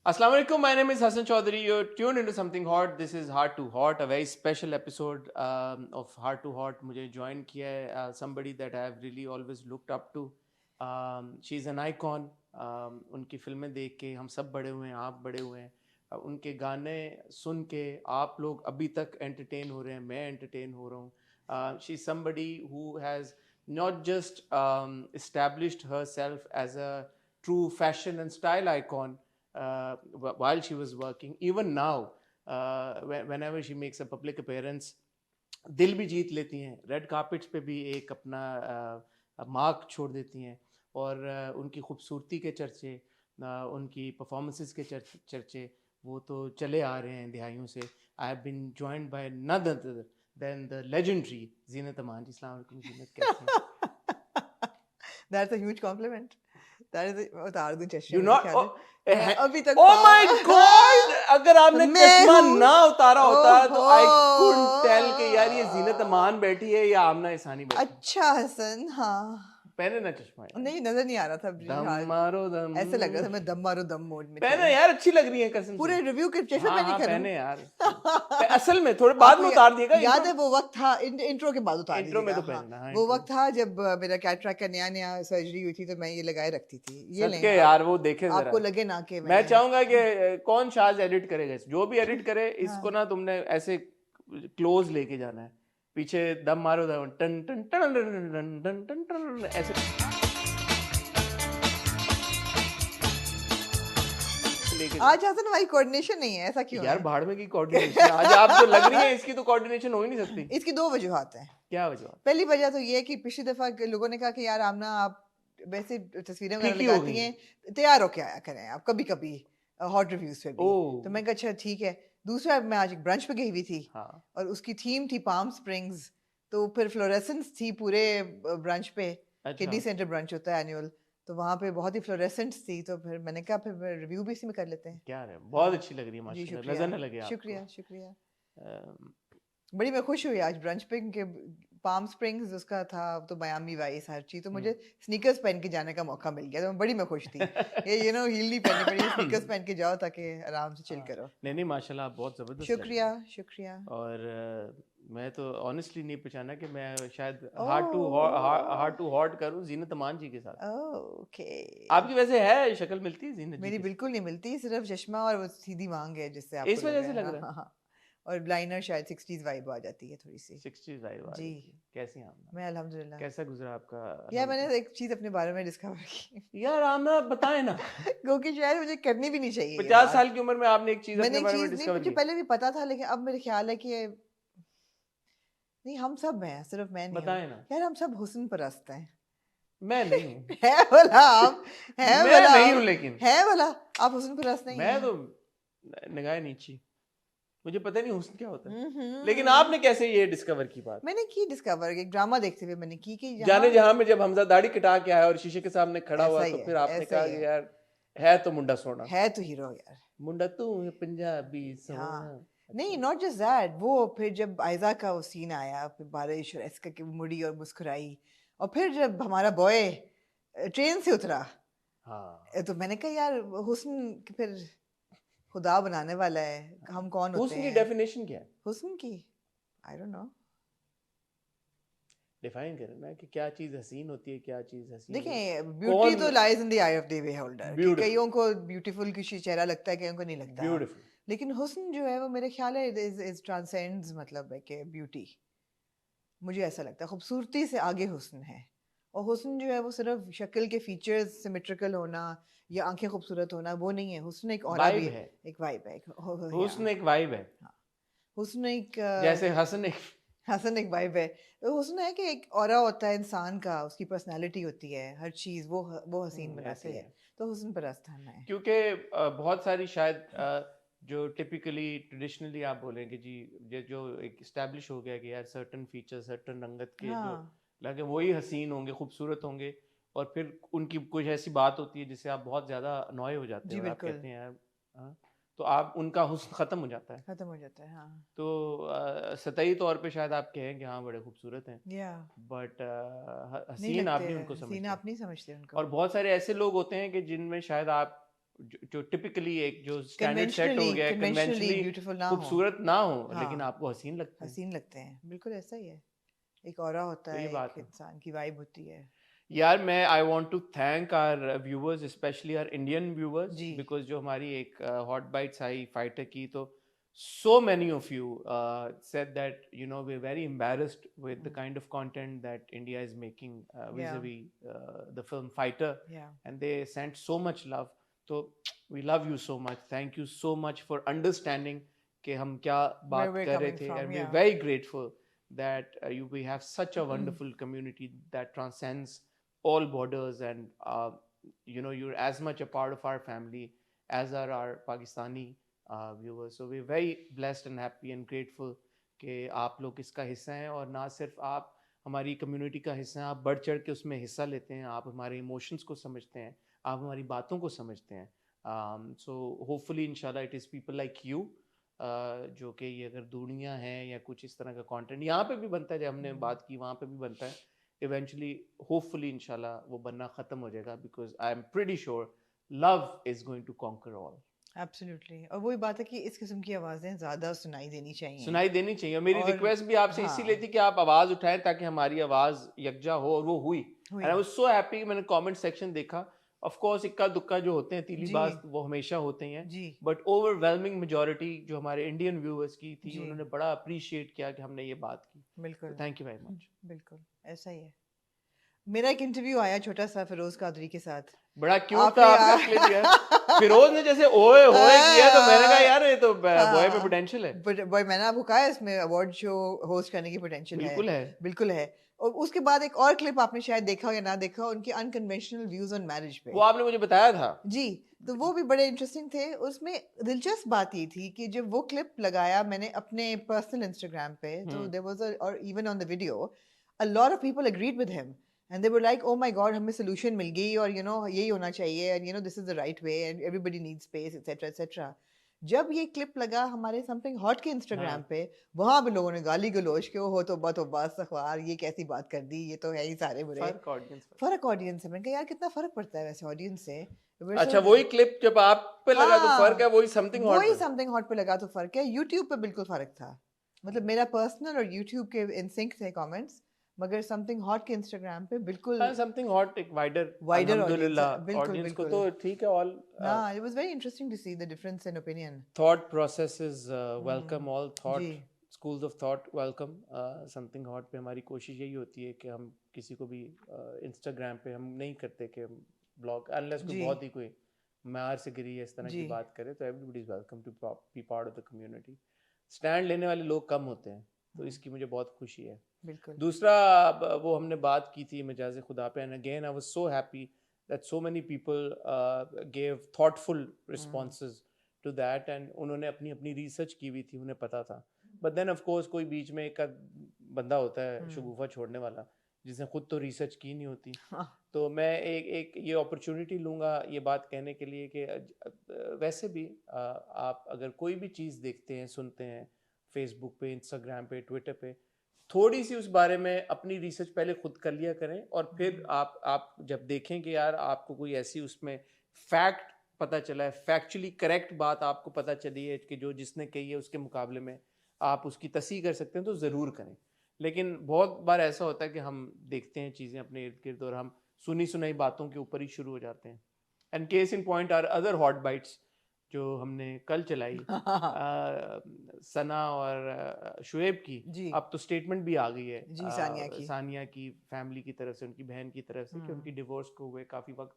Assalamu alaikum. My name is Hassan Chaudhary. You're tuned into something hot. This is Heart to Hot, a very special episode of Heart to Hot. मुझे join किया है somebody that I have really always looked up to. She's an icon. उनकी फिल्में देख के हम सब बड़े हुए हैं, आप बड़े हुए हैं. उनके गाने सुन के आप लोग अभी तक entertain हो रहे हैं, मैं entertain हो रहा हूँ. She's somebody who has not just established herself as a true fashion and style icon. While she was working, even now, whenever she makes a public appearance, दिल भी जीत लेती हैं. रेड कार्पेट्स पे भी एक अपना मार्क छोड़ देती हैं. और उनकी खूबसूरती के चर्चे, उनकी परफॉर्मेंसेस के चर्चे वो तो चले आ रहे हैं दिहाइयों से. I have been joined by none other than the legendary Zeenat Aman. अस्सलाम वालेकुम जीनत, कैसी हैं? That's a huge compliment. That is उतार दूं चश्मे. You not अभी तक oh my god, अगर आपने चश्मा ना उतारा होता तो I couldn't tell कि यार ये जीनत अमान बैठी है या आमना इसानी बैठी. अच्छा हसन, हाँ पहने ना चश्मा यार. नहीं, नजर नहीं आ रहा था. दम मारो दम, ऐसे लग रहा था मैं दम मारो दम मोड में. पहने यार, अच्छी लग रही है कसम से. पूरे रिव्यू के चश्मे हाँ, पहने हाँ, करूं. पहने यार. असल में थोड़े बाद में उतार दिएगा. याद है वो वक्त था, इंट्रो के बाद उतार इंट्रो में तो दीजिएगा. पहनना. हाँ, वो वक्त था जब मेरा कैटरेक्ट का नया सर्जरी हुई थी तो मैं ये लगाए रखती थी. ये सच नहीं के यार, वो देखे जरा. आपको लगे ना कि मैं चाहूंगा कि कौन शाज एडिट करेगा, जो भी एडिट करे इसको ना तुमने ऐसे क्लोज लेके जाना है. पीछे दम मारो दम टन टन टन टन टन टन टन ऐसे आज हसन हमारी कोऑर्डिनेशन नहीं है. ऐसा क्यों यार? है? भाड़ में की कोऑर्डिनेशन आज आप तो लग रही है, इसकी तो कोऑर्डिनेशन हो ही नहीं सकती. इसकी दो वजूहात हैं. क्या वजह? पहली वजह तो ये है कि पिछली दफा लोगों ने कहा कि यार आमना आप वैसे तस्वीरें वगैरह लगाती हैं, तैयार होके आया करें आप कभी कभी हॉट रिव्यूज पे भी. तो मैं कहा अच्छा ठीक है. दूसरा, मैं आज एक ब्रंच पे गई हुई थी. हाँ. और उसकी थीम थी पाम स्प्रिंग्स. तो फिर फ्लोरेसेंस थी पूरे ब्रंच पे. किडनी सेंटर ब्रंच होता है एनुअल, तो वहाँ पे बहुत ही फ्लोरेसेंस थी. तो फिर मैंने कहा फिर रिव्यू भी इसी में कर लेते हैं. क्या है, बहुत अच्छी लग रही है माशाल्लाह, नजर न लगे आपको. शुक्रिया शुक्रिया. बड़ी मैं खुश हुई आज ब्रंच पे कि पाम स्प्रिंग्स उसका था तो मियामी वाइस हर चीज. तो मुझे स्नीकर्स पहन के जाने का मौका मिल गया तो मैं खुश थी. ये हील नहीं पहननी पड़ी, स्नीकर्स पहन के जाओ ताकि आराम से चिल करो. नहीं माशाल्लाह, आप बहुत जबरदस्त. शुक्रिया शुक्रिया. और मैं तो ऑनेस्टली नहीं पहचाना कि मैं शायद हार्ट टू हॉट करूं जीनत अमान जी के साथ. ओके. आपकी वैसे है शक्ल मिलती है जीनत जी? मेरी बिल्कुल नहीं मिलती, सिर्फ चश्मा और वो सीधी मांग है जिससे आपको इस वजह से लग रहा है. हाँ. और ब्लाइनर शायद 60s वाइब आ जाती है थोड़ी सी. 60s वाइब जी. कैसी हैं आप? मैं अल्हम्दुलिल्लाह. कैसा गुजरा आपका? यार मैंने एक चीज अपने बारे में डिस्कवर की. यार आमना बताएं ना. क्योंकि शायद मुझे करनी भी नहीं चाहिए. 50 साल की उम्र में आपने एक चीज अपने बारे में डिस्कवर की. मुझे पहले भी पता था लेकिन अब मेरे ख्याल है कि नहीं, हम सब हैं, सिर्फ मैं नहीं. बताएं ना यार, हम सब हुस्न परस्त हैं. मैं नहीं हूँ. है भला आप? है मैं भला नहीं हूँ, लेकिन है भला आप हुस्न परस्त नहीं? मैं तो निगाह नीची, मुझे पता नहीं हुस्न क्या होता है. लेकिन आपने कैसे ये डिस्कवर की बात? मैंने की डिस्कवर, एक ड्रामा देखते हुए मैंने की कि जाने जहां में जब हमजा दाढ़ी कटा के आया और शीशे के सामने खड़ा हुआ तो फिर आपने कहा कि यार है तो मुंडा सोना, है तो हीरो यार, मुंडा तू है पंजाबी सोना. नहीं, नॉट जस्ट दैट. वो फिर जब आयजा का वो सीन आया, फिर बारिश और ऐसे करके मुड़ी और मुस्कुराई, और फिर जब हमारा बॉय ट्रेन से उतरा, हाँ, तो मैंने कहा यार हुस्न फिर खुदा बनाने वाला है. हम कौन होते हैं? हुस्न की डेफिनेशन क्या है? हुस्न की आई डोंट नो. डिफाइन करें ना कि क्या चीज हसीन होती है, क्या चीज हसीन. देखें, ब्यूटी तो lies in the I of the beholder. कईयों को ब्यूटीफुल किसी चेहरा लगता है, कईयों को नहीं लगता. ब्यूटीफुल. लेकिन हुस्न जो है वो मेरे ख्याल है इज ट्रांसेंड्स, मतलब है कि ब्यूटी. मुझे ऐसा लगता है खूबसूरती से आगे हुस्न है. और हुस्न जो है वो सिर्फ शक्ल के फीचर्स सिमेट्रिकल होना या आंखें खूबसूरत होना वो नहीं है. हुस्न एक ऑरा भी है, एक वाइब है. हुस्न एक वाइब है. हुस्न एक जैसे हसन एक वाइब है. हुस्न है कि एक ऑरा होता है इंसान का, उसकी पर्सनालिटी होती है, हर चीज वो हसीन बनाती है. तो हुस्न परस्त है. क्योंकि बहुत सारी शायद जो टिपिकली ट्रेडिशनली आप बोलेंगे जी, जो एक एस्टैब्लिश हो गया कि यार सर्टन फीचर, सर्टन रंगत के जो लगे वही हसीन होंगे, खूबसूरत होंगे, और फिर उनकी कुछ ऐसी बात होती है जिससे आप बहुत ज्यादा अनॉय हो जाते हैं. आप कहते हैं यार, तो आप उनका हुस्न खत्म हो जाता है. हाँ. तो सतही तौर पे शायद आप कहें कि हाँ बड़े खूबसूरत हैं, बट हसीन आप नहीं उनको समझते. आप नहीं समझते उनको. और बहुत सारे ऐसे लोग होते हैं कि जिनमें शायद आप जो टिपिकली एक जो स्टैंडर्ड सेट हो गया है, कन्वेंशनली खूबसूरत ना हो, लेकिन आपको हसीन लगते हैं। हसीन लगते हैं, बिल्कुल ऐसा ही है, एक ऑरा होता है, एक इंसान की वाइब होती है। यार मैं I want to thank our viewers, specially our Indian viewers, because जो हमारी एक हॉट बाइट्स आई फाइटर की, तो so many of you said that we're very embarrassed with the kind of content that India is making vis-a-vis the film Fighter, and they sent so much love. So we love you so much. Thank you so much for understanding कि हम क्या बात कर रहे थे, and we're very grateful that we have such a wonderful community that transcends all borders, and you're as much a part of our family as are our Pakistani viewers. So we're very blessed and happy and grateful कि आप लोग इसका हिस्सा हैं, और ना सिर्फ आप हमारी कम्युनिटी का हिस्सा हैं, आप बढ़ चढ़ के उसमें हिस्सा लेते हैं, आप हमारे इमोशंस को समझते हैं, आप हमारी बातों को समझते हैं. सो होपफुली इंशाल्लाह it is people like you जो कि ये अगर दुनिया है या कुछ इस तरह का कंटेंट यहाँ पे भी बनता है, जब हमने बात की वहाँ पे भी बनता है, इवेंचुअली होपफुली इंशाल्लाह वो बनना ख़त्म हो जाएगा, because I am pretty sure love is going to conquer all. Absolutely, और वही बात है कि इस किस्म की आवाज़ें ज़्यादा सुनाई देनी चाहिए. और मेरी रिक्वेस्ट भी आपसे इसीलिए थी कि आप आवाज़ उठाएं ताकि हमारी आवाज़ यकजा हो, और वो हुई. And I was so happy. मैंने कमेंट सेक्शन देखा, ऑफ कोर्स इक्का दुक्का जो होते हैं, तीली बाज वो हमेशा होते हैं, बट ओवरवेलमिंग मेजॉरिटी जो हमारे इंडियन व्यूअर्स की थी, उन्होंने बड़ा अप्रिशिएट किया कि हमने ये बात की. बिल्कुल, थैंक यू वेरी मच. बिल्कुल ऐसा ही है. मेरा एक इंटरव्यू आया छोटा सा फिरोज कादरी के साथ, बड़ा क्यूट था आपका क्लिप यार. फिरोज ने जैसे ओए होए किया, तो मैंने कहा यार ये तो बॉय में पोटेंशियल है. बॉय मैंने आपको कहा है इसमें अवार्ड शो होस्ट करने की पोटेंशियल है. बिल्कुल है. और उसके बाद एक और क्लिप आपने शायद देखा हो या ना देखा हो, उनके अनकन्वेंशनल व्यूज ऑन मैरिज पे. वो आपने मुझे बताया था जी, तो वो भी बड़े इंटरेस्टिंग थे. उसमें दिलचस्प बात ये थी कि जब वो क्लिप लगाया मैंने अपने पर्सनल इंस्टाग्राम पे, तो देयर वाज और even on the video a lot of people agreed with him and they were like, oh my god, हमें solution मिल गई, और यही होना चाहिए, and this is the right way, and everybody needs space, etc etc. जब ये clip लगा हमारे समथिंग हॉट के इंस्टाग्राम पे, वहां पे लोगों ने गाली गलोच के हो तो बस अखबार ये कैसी बात कर दी, ये तो है ही सारे बुरे. फर्क ऑडियंस है. मैंने कहा यार कितना फर्क पड़ता है वैसे ऑडियंस से. अच्छा, वही क्लिप जब आप पे लगा तो फर्क है, वही समथिंग हॉट पे लगा तो फर्क है. यूट्यूब पे बिल्कुल फर्क था, मतलब मेरा पर्सनल और यूट्यूब के इन सिंक थे कमेंट्स, मगर समथिंग हॉट के इंस्टाग्राम पे बिल्कुल समथिंग हॉट एक वाइडर अल्हम्दुलिल्लाह ऑडियंस को तो ठीक है. ऑल हां, it was very interesting to see the difference in opinion. Thought processes welcome, all thought schools of thought welcome. Something hot पे हमारी कोशिश यही होती है कि हम किसी को भी इंस्टाग्राम पे हम नहीं करते कि ब्लॉग, अनलेस कोई बहुत ही कोई मार से गिरी इस तरह की बात करे, तो everybody is welcome to be part of the community. Stand लेने वाले लोग कम होते हैं, तो इसकी मुझे बहुत खुशी है. दूसरा वो हमने बात की थी मजाज़ खुदा पे, and again I was so happy that so many people gave thoughtful responses to that, and उन्होंने अपनी अपनी रिसर्च की हुई थी, उन्हें पता था. बट देन ऑफ कोर्स कोई बीच में एक बंदा होता है शगुफा छोड़ने वाला, जिसने खुद तो रिसर्च की नहीं होती. तो मैं एक ये अपॉर्चुनिटी लूँगा ये बात कहने के लिए कि वैसे भी आप अगर कोई भी चीज़ देखते हैं, सुनते हैं फेसबुक पे, इंस्टाग्राम पे, ट्विटर पे, थोड़ी सी उस बारे में अपनी रिसर्च पहले खुद कर लिया करें, और फिर आप जब देखें कि यार आपको कोई ऐसी उसमें फैक्ट पता चला है, फैक्चुअली करेक्ट बात आपको पता चली है कि जो जिसने कही है उसके मुकाबले में आप उसकी तस्दीक कर सकते हैं, तो ज़रूर करें. लेकिन बहुत बार ऐसा होता है कि हम देखते हैं चीज़ें अपने इर्द गिर्द और हम सुनी सुनाई बातों के ऊपर ही शुरू हो जाते हैं. And case in point are other hot bites जो हमने कल चलाई सना और शुएब की. अब तो स्टेटमेंट भी आ गई है सानिया की फैमिली की तरफ से, उनकी बहन की तरफ से, कि उनकी डिवोर्स को हुए काफ़ी वक्त,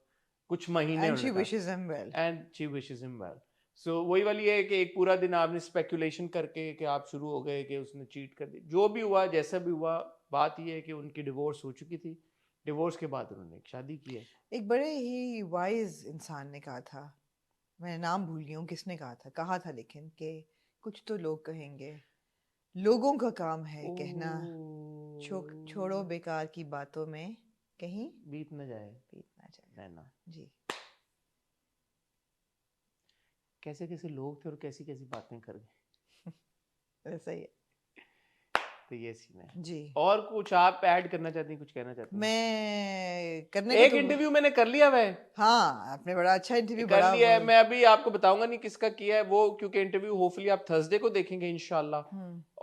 कुछ महीने, and she wishes him well. So वही वाली है कि एक पूरा दिन आपने स्पेकुलेशन करके कि आप शुरू हो गए कि उसने चीट कर दी. जो भी हुआ, जैसा भी हुआ, बात यह है कि उनकी डिवोर्स हो चुकी थी. डिवोर्स के बाद उन्होंने एक शादी की है. एक बड़े ही वाइज इंसान ने कहा था, मैं नाम भूल गई हूँ किसने कहा था लेकिन कि कुछ तो लोग कहेंगे, लोगों का काम है कहना, छोड़ो बेकार की बातों में कहीं बीत न जाए रहना. जी, कैसे कैसे लोग थे और कैसी कैसी बातें कर गए. ऐसा ही है. तो ये सीन है जी। और कुछ आप ऐड करना चाहती हैं, कुछ कहना चाहती हैं? मैं करने एक इंटरव्यू मैंने कर लिया है। हाँ, आपने बड़ा अच्छा इंटरव्यू कर लिया है। मैं अभी आपको बताऊंगा नहीं किसका किया है वो, क्योंकि इंटरव्यू होपफुली आप थर्सडे को देखेंगे इंशाल्लाह,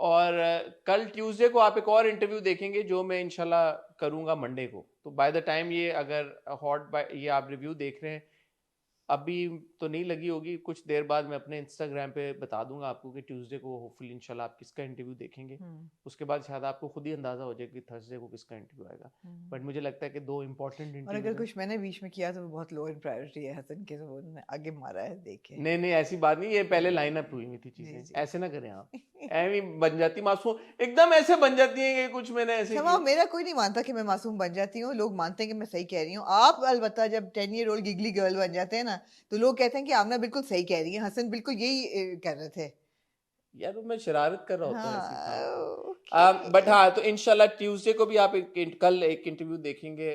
और कल ट्यूसडे को आप एक और इंटरव्यू देखेंगे जो मैं इंशाल्लाह करूंगा मंडे को। तो बाय द टाइम ये अगर ये आप रिव्यू देख रहे हैं, अभी तो नहीं लगी होगी, कुछ देर बाद मैं अपने इंस्टाग्राम पे बता दूंगा आपको कि ट्यूसडे को होपफुली इंशाल्लाह आप किसका इंटरव्यू देखेंगे। उसके बाद शायद आपको खुद ही अंदाजा हो जाए कि थर्सडे को किसका इंटरव्यू आएगा। बट मुझे लगता है कि 2 इंपॉर्टेंट और इंटरव्यू अगर कुछ मैंने बीच में किया तो वो बहुत लो इन प्रायोरिटी है हसन के, तो वो उन्होंने आगे मारा है, देखे। नहीं ऐसी बात नहीं, ये पहले लाइन अप हुई थी चीजें, ऐसे ना करें आप। ऐवी बन जाती मासूम, एकदम ऐसे बन जाती है कि कुछ मैंने ऐसे क्षमा, मेरा कोई नहीं मानता कि मैं मासूम बन जाती हूँ, लोग मानते हैं कि मैं सही कह रही हूँ। आप अलबत्ता जब 10 ईयर ओल्ड गिगली गर्ल बन जाते हैं ना, तो लोग कहते हैं कि आमना बिल्कुल सही कह रही है। हसन बिल्कुल यही कर रहे थे यार, मैं शरारत कर रहा होता हूँ ऐसी हाँ, बट हाँ, तो इंशाल्लाह ट्यूसडे को भी आप कल एक इंटरव्यू देखेंगे।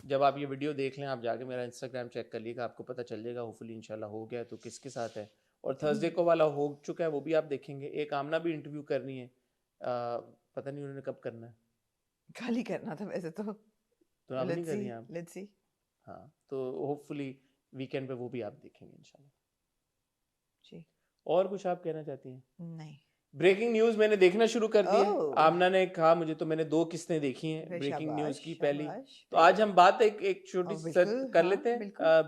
जब आप ये वीडियो देख लें, आप जाके मेरा इंस्टाग्राम चेक कर लीजिएगा, आपको पता चल जाएगा होपफुली इंशाल्लाह हो गया तो किसके साथ है। और थर्सडे को वाला हो चुका है वो भी आप देखेंगे। एक आमना भी इंटरव्यू करनी है, पता नहीं उन्होंने कब करना है, कल ही करना था वैसे तो अब नहीं कर रही हैं आप। Let's see. हाँ, तो होपफुली वीकेंड पे वो भी आप देखेंगे इंशाल्लाह जी। और कुछ आप कहना चाहती हैं? नहीं, ब्रेकिंग न्यूज मैंने देखना शुरू कर दिया है। आमना ने कहा मुझे, तो मैंने 2 किस्तें देखी हैं ब्रेकिंग न्यूज की पहली। तो आज हम बात एक छोटी सी कर लेते हैं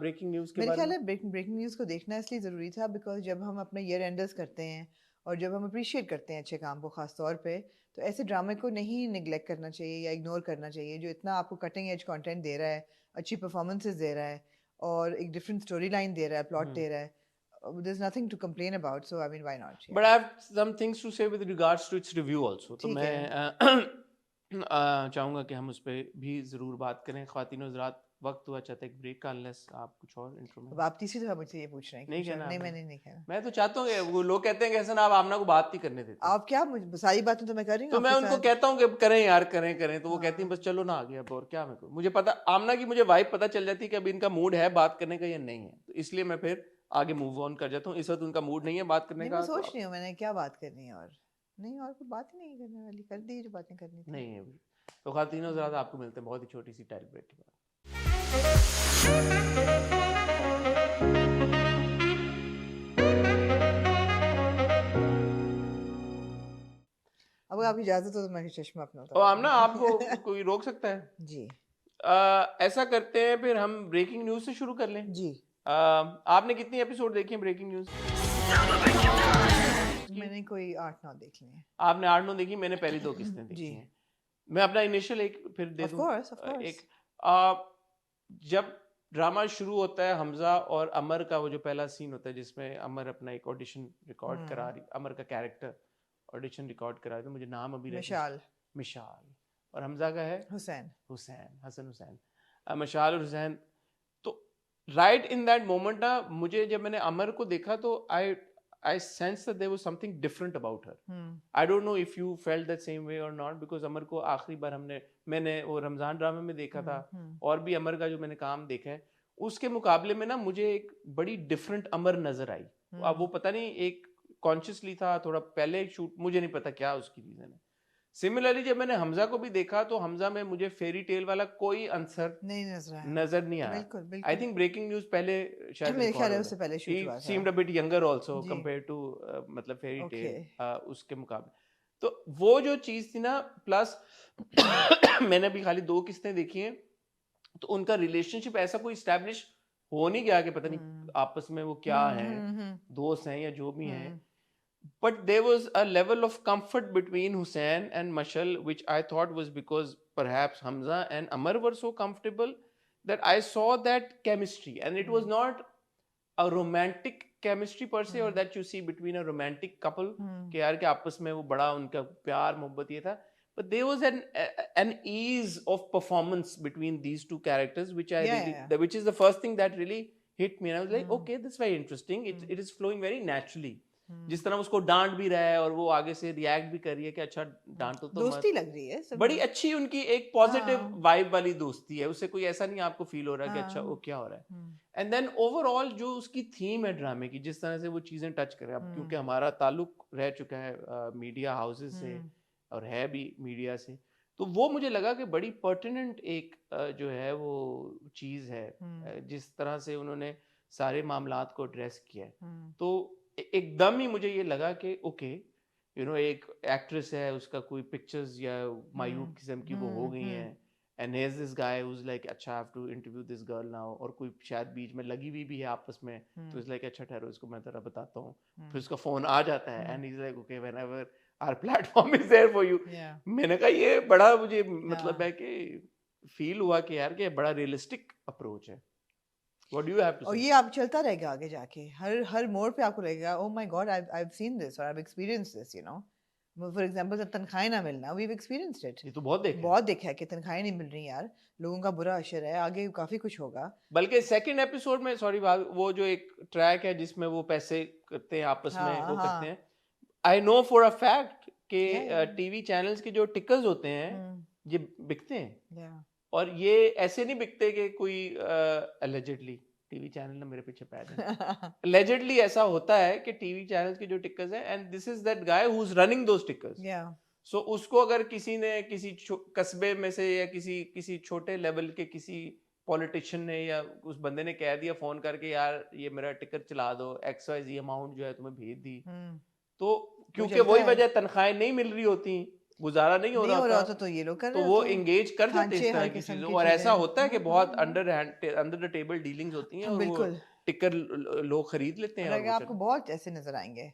ब्रेकिंग न्यूज के बारे में। मेरे ख्याल है ब्रेकिंग न्यूज को देखना इसलिए जरूरी था बिकॉज जब हम अपने ईयर एंडर्स करते हैं और जब हम अप्रिशिएट करते हैं अच्छे काम को खास तौर पे, तो ऐसे ड्रामे को नहीं निगलेक्ट करना चाहिए या इग्नोर करना चाहिए जो इतना आपको कटिंग एज कंटेंट दे रहा है, अच्छी परफॉर्मेंसेस दे रहा है और एक डिफरेंट स्टोरी लाइन दे रहा है, प्लॉट दे रहा है। There's nothing to complain about, so I mean, why not? But I have some things to say with regards to its review also. तो मैं चाहूँगा कि हम उस पर भी ज़रूर बात करें। ख्वातीन हज़रात, वक्त हुआ चाहता है एक ब्रेक का, अनलेस आप कुछ और इंट्रो में। अब आप तीसरी दफा मुझसे ये पूछ रहे हैं? नहीं कहना? नहीं, मैंने नहीं कहना। मैं तो चाहता हूँ कि वो लोग कहते हैं कि हसन आप आमना को बात नहीं करने देते। आप क्या, सारी बातें तो मैं कर रही हूँ। तो मैं उनको कहता हूँ कि करें यार, करें, तो वो कहती हैं बस चलो ना आगे, अब और क्या मैं करूँ। मुझे पता आमना की मुझे वाइब पता चल जाती है कि अभी इनका मूड है बात करने का या नहीं है, तो इसलिए मैं फिर आगे मूव ऑन कर जाता हूँ। इस वक्त उनका मूड नहीं है बात करने का। मैं सोच रही हूँ मैंने क्या बात करनी है, और नहीं, और कोई बात ही नहीं करने वाली, कर दी जो बातें करनी थी। नहीं है। तो खातिनों हज़रात, आपको मिलते हैं बहुत ही छोटी सी टाइल ब्रेक के बाद। अब आप इजाजत हो तो मैं चश्मा अपना तो आमना, आपको कोई रोक सकता है? जी। ऐसा करते हैं फिर हम ब्रेकिंग न्यूज से शुरू कर लें। जी। आपने कितनी एपिसोड देखे हैं ब्रेकिंग न्यूज? मैंने कोई 8-9 देख लिए हैं। आपने 8-9 देखी, मैंने पहली 2 किस्तें देखी हैं। मैं अपना इनिशियल एक फिर दे दूं। एक जब ड्रामा शुरू होता है हमजा और अमर का, वो जो पहला सीन होता है जिसमें अमर अपना एक ऑडिशन रिकॉर्ड करा रही, अमर का कैरेक्टर ऑडिशन रिकॉर्ड करा रही, तो मुझे नाम अभी मिशाल और हमजा का है हसन हुसैन। मिशाल और हुसैन। तो राइट इन दैट मोमेंट ना, मुझे जब मैंने अमर को देखा तो I sensed that there was something different about her. I don't know if you felt that same way or not, because अमर को आखिरी बार मैंने वो रमजान ड्रामे में देखा था, और भी अमर का जो मैंने काम देखा है उसके मुकाबले में ना मुझे एक बड़ी डिफरेंट अमर नजर आई। अब वो पता नहीं एक कॉन्शियसली था, थोड़ा पहले शूट, मुझे नहीं पता क्या उसकी रीजन है। सिमिलरली जब मैंने हमजा को भी देखा तो हमजा में मुझे फेरी टेल वाला कोई आंसर नजर नहीं आया। आई थिंक ब्रेकिंग न्यूज पहले शायद मेरे ख्याल है उससे पहले शूट हुआ था। He seemed a bit younger also compared to मतलब फेरी टेल उसके मुकाबले। तो वो जो चीज थी ना, प्लस मैंने अभी खाली 2 किस्तें देखी हैं, तो उनका रिलेशनशिप ऐसा कोई स्टैब्लिश हो नहीं गया कि पता नहीं आपस में वो क्या है, दोस्त हैं या जो भी हैं। But there was a level of comfort between Hussein and Mashal, which I thought was because perhaps Hamza and Amar were so comfortable that I saw that chemistry, and it was not a romantic chemistry per se, or that you see between a romantic couple कि यार के आपस में वो बड़ा उनका प्यार मोहब्बत ये था, but there was an ease of performance between these 2 characters, which which is the first thing that really hit me, and I was like, okay, this is very interesting. It is flowing very naturally. जिस तरह उसको डांट भी रहा है और वो आगे से रिएक्ट भी कर रही है कि अच्छा डांटो तो दोस्ती लग रही है, बड़ी अच्छी उनकी एक पॉजिटिव वाइब वाली दोस्ती है। उससे कोई ऐसा नहीं आपको फील हो रहा कि अच्छा वो क्या हो रहा है। एंड देन ओवरऑल जो उसकी थीम है ड्रामे की, जिस तरह से वो चीजें टच करे, अब क्योंकि हमारा ताल्लुक रह चुका है मीडिया हाउसेस से, और है भी मीडिया से, तो वो मुझे लगा कि बड़ी पर्टिनेंट एक जो है वो चीज़ है, जिस तरह से उन्होंने सारे मामलात को एड्रेस किया है। तो एकदम ही मुझे ये लगा कि ओके एक एक्ट्रेस है, उसका कोई पिक्चर्स या मायूब किस्म की वो हो गई हैं, and here's this guy who's like अच्छा I have to interview this girl now, और कोई शायद बीच में लगी हुई भी है आपस में, तो इट्स लाइक अच्छा ठहरो इसको मैं तेरा बताता हूँ, फिर उसका फोन आ जाता है and he's like okay whenever our platform is there for you। मैंने कहा ये बड़ा मुझे मतलब है कि फील हुआ कि यार कि बड़ा रियलिस्टिक अप्रोच है। What do you have to say? और ये आप चलता रहेगा आगे जाके, हर मोड़ पे आपको लगेगा oh my god I've seen this or I've experienced this, you know। For example जब तनख्वाहें ना मिलना, वी हैव एक्सपीरियंस्ड इट, ये तो बहुत देखा है कि तनख्वाहें नहीं मिल रही यार, लोगों का बुरा असर है, आगे काफी कुछ होगा। बल्कि सेकंड एपिसोड में सॉरी वो जो एक ट्रैक है जिसमें वो पैसे करते हैं आपस में, वो करते हैं, I know for a fact कि टीवी चैनल्स के जो टिकर्स होते हैं ये बिकते हैं, और ये ऐसे नहीं बिकते कि कोई allegedly टीवी चैनल ने मेरे पीछे पैर है, allegedly ऐसा होता है कि टीवी चैनल्स के जो टिकर्स हैं, and this is that guy who is running those tickers, so उसको अगर किसी ने किसी कस्बे में से या किसी छोटे लेवल के किसी पॉलिटिशियन ने या उस बंदे ने कह दिया फोन करके यार ये मेरा टिकट चला दो, XYZ अमाउंट जो है तुम्हें भेज दी, तो क्योंकि वही वजह तनख्वाहें नहीं मिल रही होती, गुजारा नहीं हो रहा था, तो ये लोग कर तो वो एंगेज कर देते हैं इस तरह की चीजों, और ऐसा होता है कि बहुत अंडर द टेबल डीलिंग्स होती हैं, और वो टिकट लोग खरीद लेते हैं। और आपको बहुत ऐसे नजर आएंगे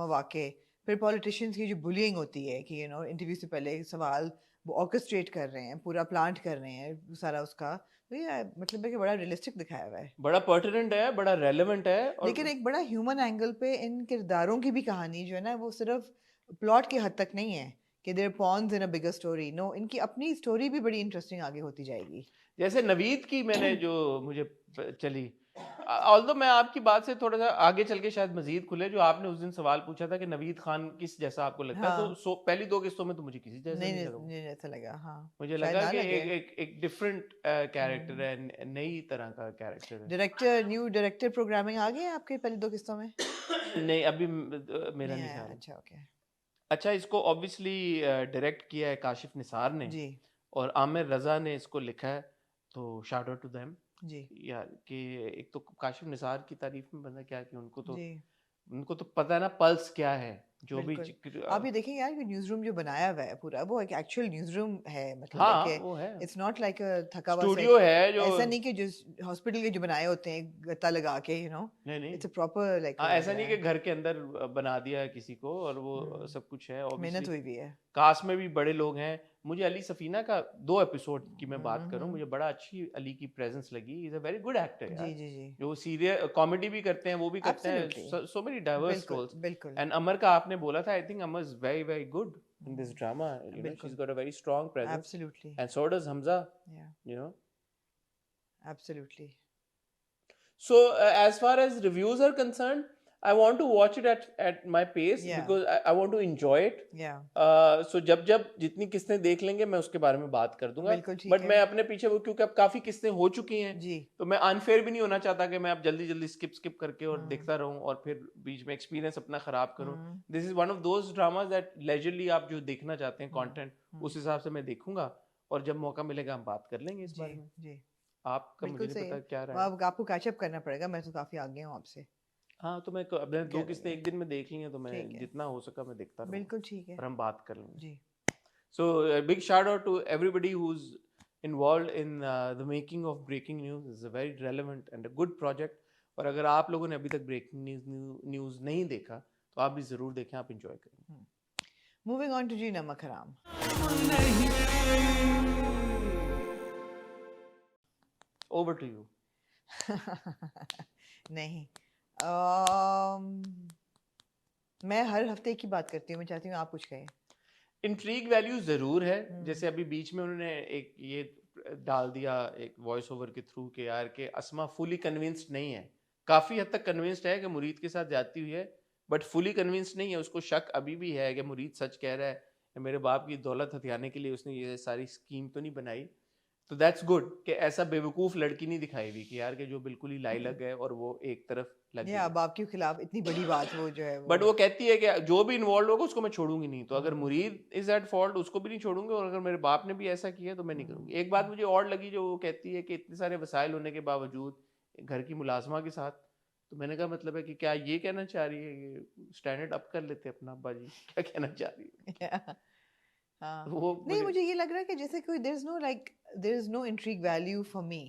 मौके, फिर पॉलिटिशियंस की जो बुलिंग होती है कि इंटरव्यू से पहले सवाल वो ऑर्केस्ट्रेट कर रहे हैं, पूरा प्लांट कर रहे हैं सारा उसका, तो ये मतलब है कि बड़ा रियलिस्टिक दिखाया हुआ है, बड़ा पर्टिनेंट है, बड़ा रेलेवेंट है, लेकिन एक बड़ा ह्यूमन एंगल पे इन किरदारों की भी कहानी जो है ना, वो सिर्फ प्लॉट की हद तक नहीं है कि their pawns in a bigger story, no, इनकी अपनी स्टोरी भी बड़ी इंटरेस्टिंग आगे होती जाएगी। जैसे नवीद की मैंने जो मुझे चली, ऑल्दो मैं आपकी बात से थोड़ा सा आगे चल के शायद मजीद खुले, जो आपने उस दिन सवाल पूछा था कि नवीद खान किस जैसा आपको लगता है, तो पहली 2 किस्तों में तो मुझे किसी जैसा नहीं जैसा लगा, हाँ, मुझे लगा कि एक डिफरेंट कैरेक्टर है, नई तरह का कैरेक्टर है। न्यू डायरेक्टर प्रोग्रामिंग आ गया आपके पहली 2 किस्तों में? नहीं, अभी मेरा नहीं ख्याल। अच्छा, ओके। अच्छा, इसको ऑब्वियसली डायरेक्ट किया है काशिफ निसार ने जी, और आमिर रजा ने इसको लिखा है, तो शाउट आउट टू देम जी यार, कि एक तो काशिफ निसार की तारीफ में बंदा क्या कि उनको तो पता है ना पल्स क्या है, जो भी आप ये देखें यार, न्यूज़ रूम जो बनाया हुआ है पूरा, वो एक एक्चुअल न्यूज़ रूम है, मतलब हाँ, है वो है, इट्स नॉट लाइक थका हुआ स्टूडियो है, जो ऐसा नहीं कि जो हॉस्पिटल के जो बनाए होते हैं गत्ता लगा के, नहीं इट्स अ प्रॉपर लाइक, ऐसा नहीं कि घर के अंदर बना दिया है किसी को, और वो सब कुछ है, मेहनत हुई भी है, कास्ट में भी बड़े लोग हैं। मुझे अली सफीना का 2 एपिसोड की मैं बात करूं, मुझे बड़ा अच्छी अली की प्रेजेंस लगी, is a very good actor यार, जी जो सीरियल कॉमेडी भी करते हैं, वो भी करते हैं, so many diverse roles, and Amar का आपने बोला था, I think Amar is very very good in this drama, she's got a very strong presence, absolutely, and so does Hamza, absolutely. So as far as reviews are concerned, I want to watch it at my pace, because I want to enjoy it. So जब जितनी किस्तें देख लेंगे मैं उसके बारे में बात कर दूंगा, बट मैं अपने पीछे वो, क्योंकि अब काफी किस्तें हो चुकी हैं जी, तो मैं अनफेयर भी नहीं होना चाहता कि मैं अब जल्दी स्किप करके और देखता रहूं और फिर बीच में एक्सपीरियंस अपना खराब करूं। This is one of those dramas that leisurely आप जो देखना चाहते हैं कंटेंट, उस हिसाब से मैं देखूंगा, और जब मौका मिलेगा हम बात कर लेंगे इस बारे में जी। आपका मुझे नहीं पता क्या रहा है, आपको कैचअप करना पड़ेगा, मैं तो काफी आगे हूं आपसे। हाँ, तो मैं 2 किस्तें एक दिन में देख ली हैं, तो मैं जितना हो सका मैं देखता रहूंगा, बिल्कुल ठीक है, और हम बात कर लेंगे जी। So big shout out to everybody who is involved in the making of breaking news, is a very relevant and a good project, और अगर आप लोगों ने अभी तक ब्रेकिंग न्यूज़ नहीं देखा तो आप भी जरूर देखें, आप एंजॉय करेंगे। मूविंग ऑन टू जी नमक हराम। Over to you. नहीं, मैं हर हफ्ते की बात करती हूँ, मैं चाहती हूँ आप कुछ कहें। इंट्रीग वैल्यू जरूर है, जैसे अभी बीच में उन्होंने एक ये डाल दिया एक वॉइस ओवर के थ्रू के यार के अस्मा फुली कन्विंस्ड नहीं है, काफी हद तक कन्विंस्ड है कि मुरीद के साथ जाती हुई है, बट फुली कन्विंस्ड नहीं है, उसको शक अभी भी है कि मुरीद सच कह रहा है, मेरे बाप की दौलत हथियाने के लिए उसने ये सारी स्कीम तो नहीं बनाई। तो दैट्स गुड कि ऐसा बेवकूफ लड़की नहीं दिखाई हुई कि यार के जो बिल्कुल ही लाइलग है और वो एक तरफ लग या बाप के खिलाफ इतनी बड़ी बात वो जो है बट वो कहती है कि जो भी इन्वॉल्व होगा उसको मैं छोड़ूंगी नहीं, तो अगर मुरीद हम्म। इज एट फॉल्ट उसको भी नहीं छोड़ूंगी, और अगर मेरे बाप ने भी ऐसा किया तो मैं नहीं करूंगी। एक बात मुझे और लगी जो वो कहती है कि इतने सारे वसाइल होने के बावजूद घर की मुलाजमा के साथ, तो मैंने कहा मतलब है कि क्या ये कहना चाह रही है कि स्टैंडर्ड अप कर लेते अपना अब्बा जी, क्या कहना चाह रही है? हाँ वो नहीं, मुझे मुझे ये लग रहा है कि जैसे कोई there is no intrinsic value for me.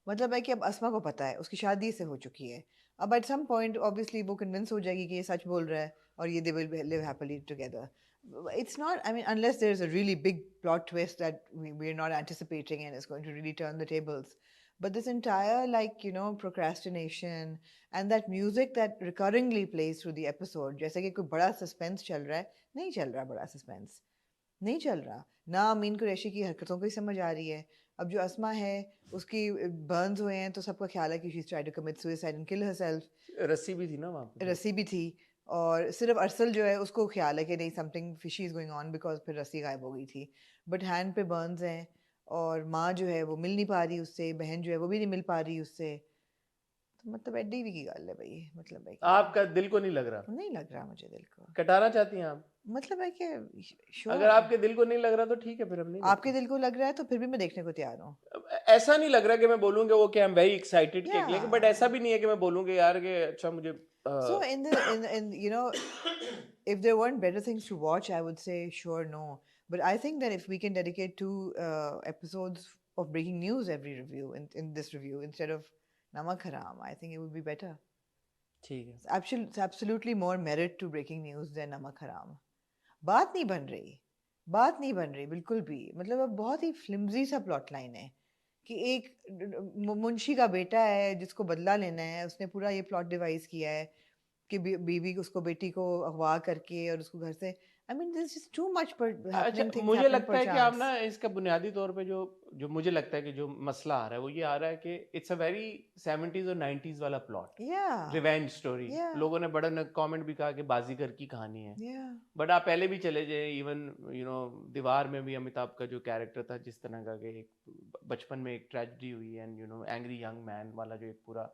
मतलब है कि अब अस्मा को पता है उसकी शादी से हो चुकी है, अब एट सम पॉइंट ऑब्वियसली वो कन्विंस हो जाएगी कि ये सच बोल रहा है और ये they will live happily together. It's not, I mean unless there is a really big plot twist that we are not anticipating and it's going to really turn the tables, but this entire, like, you know, procrastination and that music that recurringly plays through the episode, जैसे कि कोई बड़ा suspense चल रहा है, नहीं चल रहा बड़ा सस्पेंस, नहीं चल रहा ना। अमीन कुरैशी की हरकतों को ही समझ आ रही है। अब जो अस्मा है उसकी बर्न्स हुए हैं तो सबका ख्याल है कि she tried to commit suicide and kill herself. रस्सी भी थी ना वहाँ पे, रस्सी भी थी, और सिर्फ अरसल जो है उसको ख्याल है कि नहीं something fishy is going on because फिर रस्सी गायब हो गई थी। बट हैंड पे बर्न्स हैं, और माँ जो है वो मिल नहीं पा रही उससे, बहन जो है वो भी नहीं मिल पा रही उससे। तो मतलब एडी भी की गल है भाई, मतलब है कि आपका दिल को नहीं लग रहा, नहीं लग रहा मुझे दिल को। कटाना चाहती हैं आप? मतलब है कि अगर श्योर आपके दिल को नहीं लग रहा तो ठीक है, फिर हम नहीं आपके देखते। दिल को लग रहा है तो फिर भी मैं देखने को तैयार हूँ। ऐसा नहीं लग रहा कि मैं बोलूंगा वो कि आई एम वेरी एक्साइटेड के लिए, बट ऐसा Yeah. भी नहीं है कि मैं बोलूंगा यार कि अच्छा मुझे So in you know, if there weren't better things to watch, I would say sure no. But I think that if we can dedicate 2 episodes of breaking news every review in this review instead of Namak Haram, I think it would be better. ठीक है। It's absolutely more merit to breaking news than Namak Haram. बात नहीं बन रही, बात नहीं बन रही बिल्कुल भी। मतलब अब बहुत ही फ्लिम्जी सा प्लॉट लाइन है कि एक मुंशी का बेटा है जिसको बदला लेना है, उसने पूरा ये प्लॉट डिवाइस किया है कि बीवी उसको, बेटी को अगवा करके और उसको घर से, I mean this is too much अच्छा हैपनिंग थिंग्स मुझे हैपनिंग लगता पर है कि आप चांस। ना इसका बुनियादी तौर पे जो जो मुझे लगता है कि जो मसला आ रहा है वो ये आ रहा है कि इट्स अ वेरी 70s और 90s वाला प्लॉट, या रिवेंज स्टोरी। या लोगों ने बड़ा कमेंट भी कहा कि बाजीगर की कहानी है, या बट आप पहले भी चले जाए, इवन यू नो दीवार में भी अमिताभ का जो कैरेक्टर था जिस तरह का कि एक बचपन में एक ट्रेजेडी हुई and you no angry young man वाला जो एक पूरा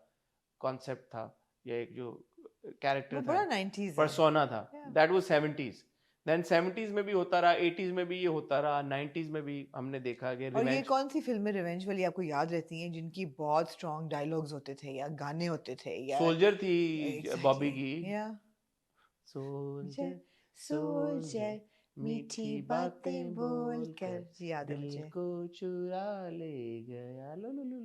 कॉन्सेप्ट था, या एक जो वो कैरेक्टर था, बड़ा 90s है। पर्सोना था, Yeah. That was 70s। Then 70s में भी होता रहा, 80s में भी ये होता रहा, 90s में भी हमने देखा कि और ये रिवेंज। कौन सी फिल्में रिवेंज वाली आपको याद रहती हैं जिनकी बहुत स्ट्रॉन्ग डायलॉग्स होते थे या गाने होते थे या सोल्जर थी बॉबी एग्जैक्टली की, या सोल्जर सोल्जर सोल्जर मीठी बातें बोल कर, जी याद है दिल मुझे। को चुरा ले गया, लो लो लो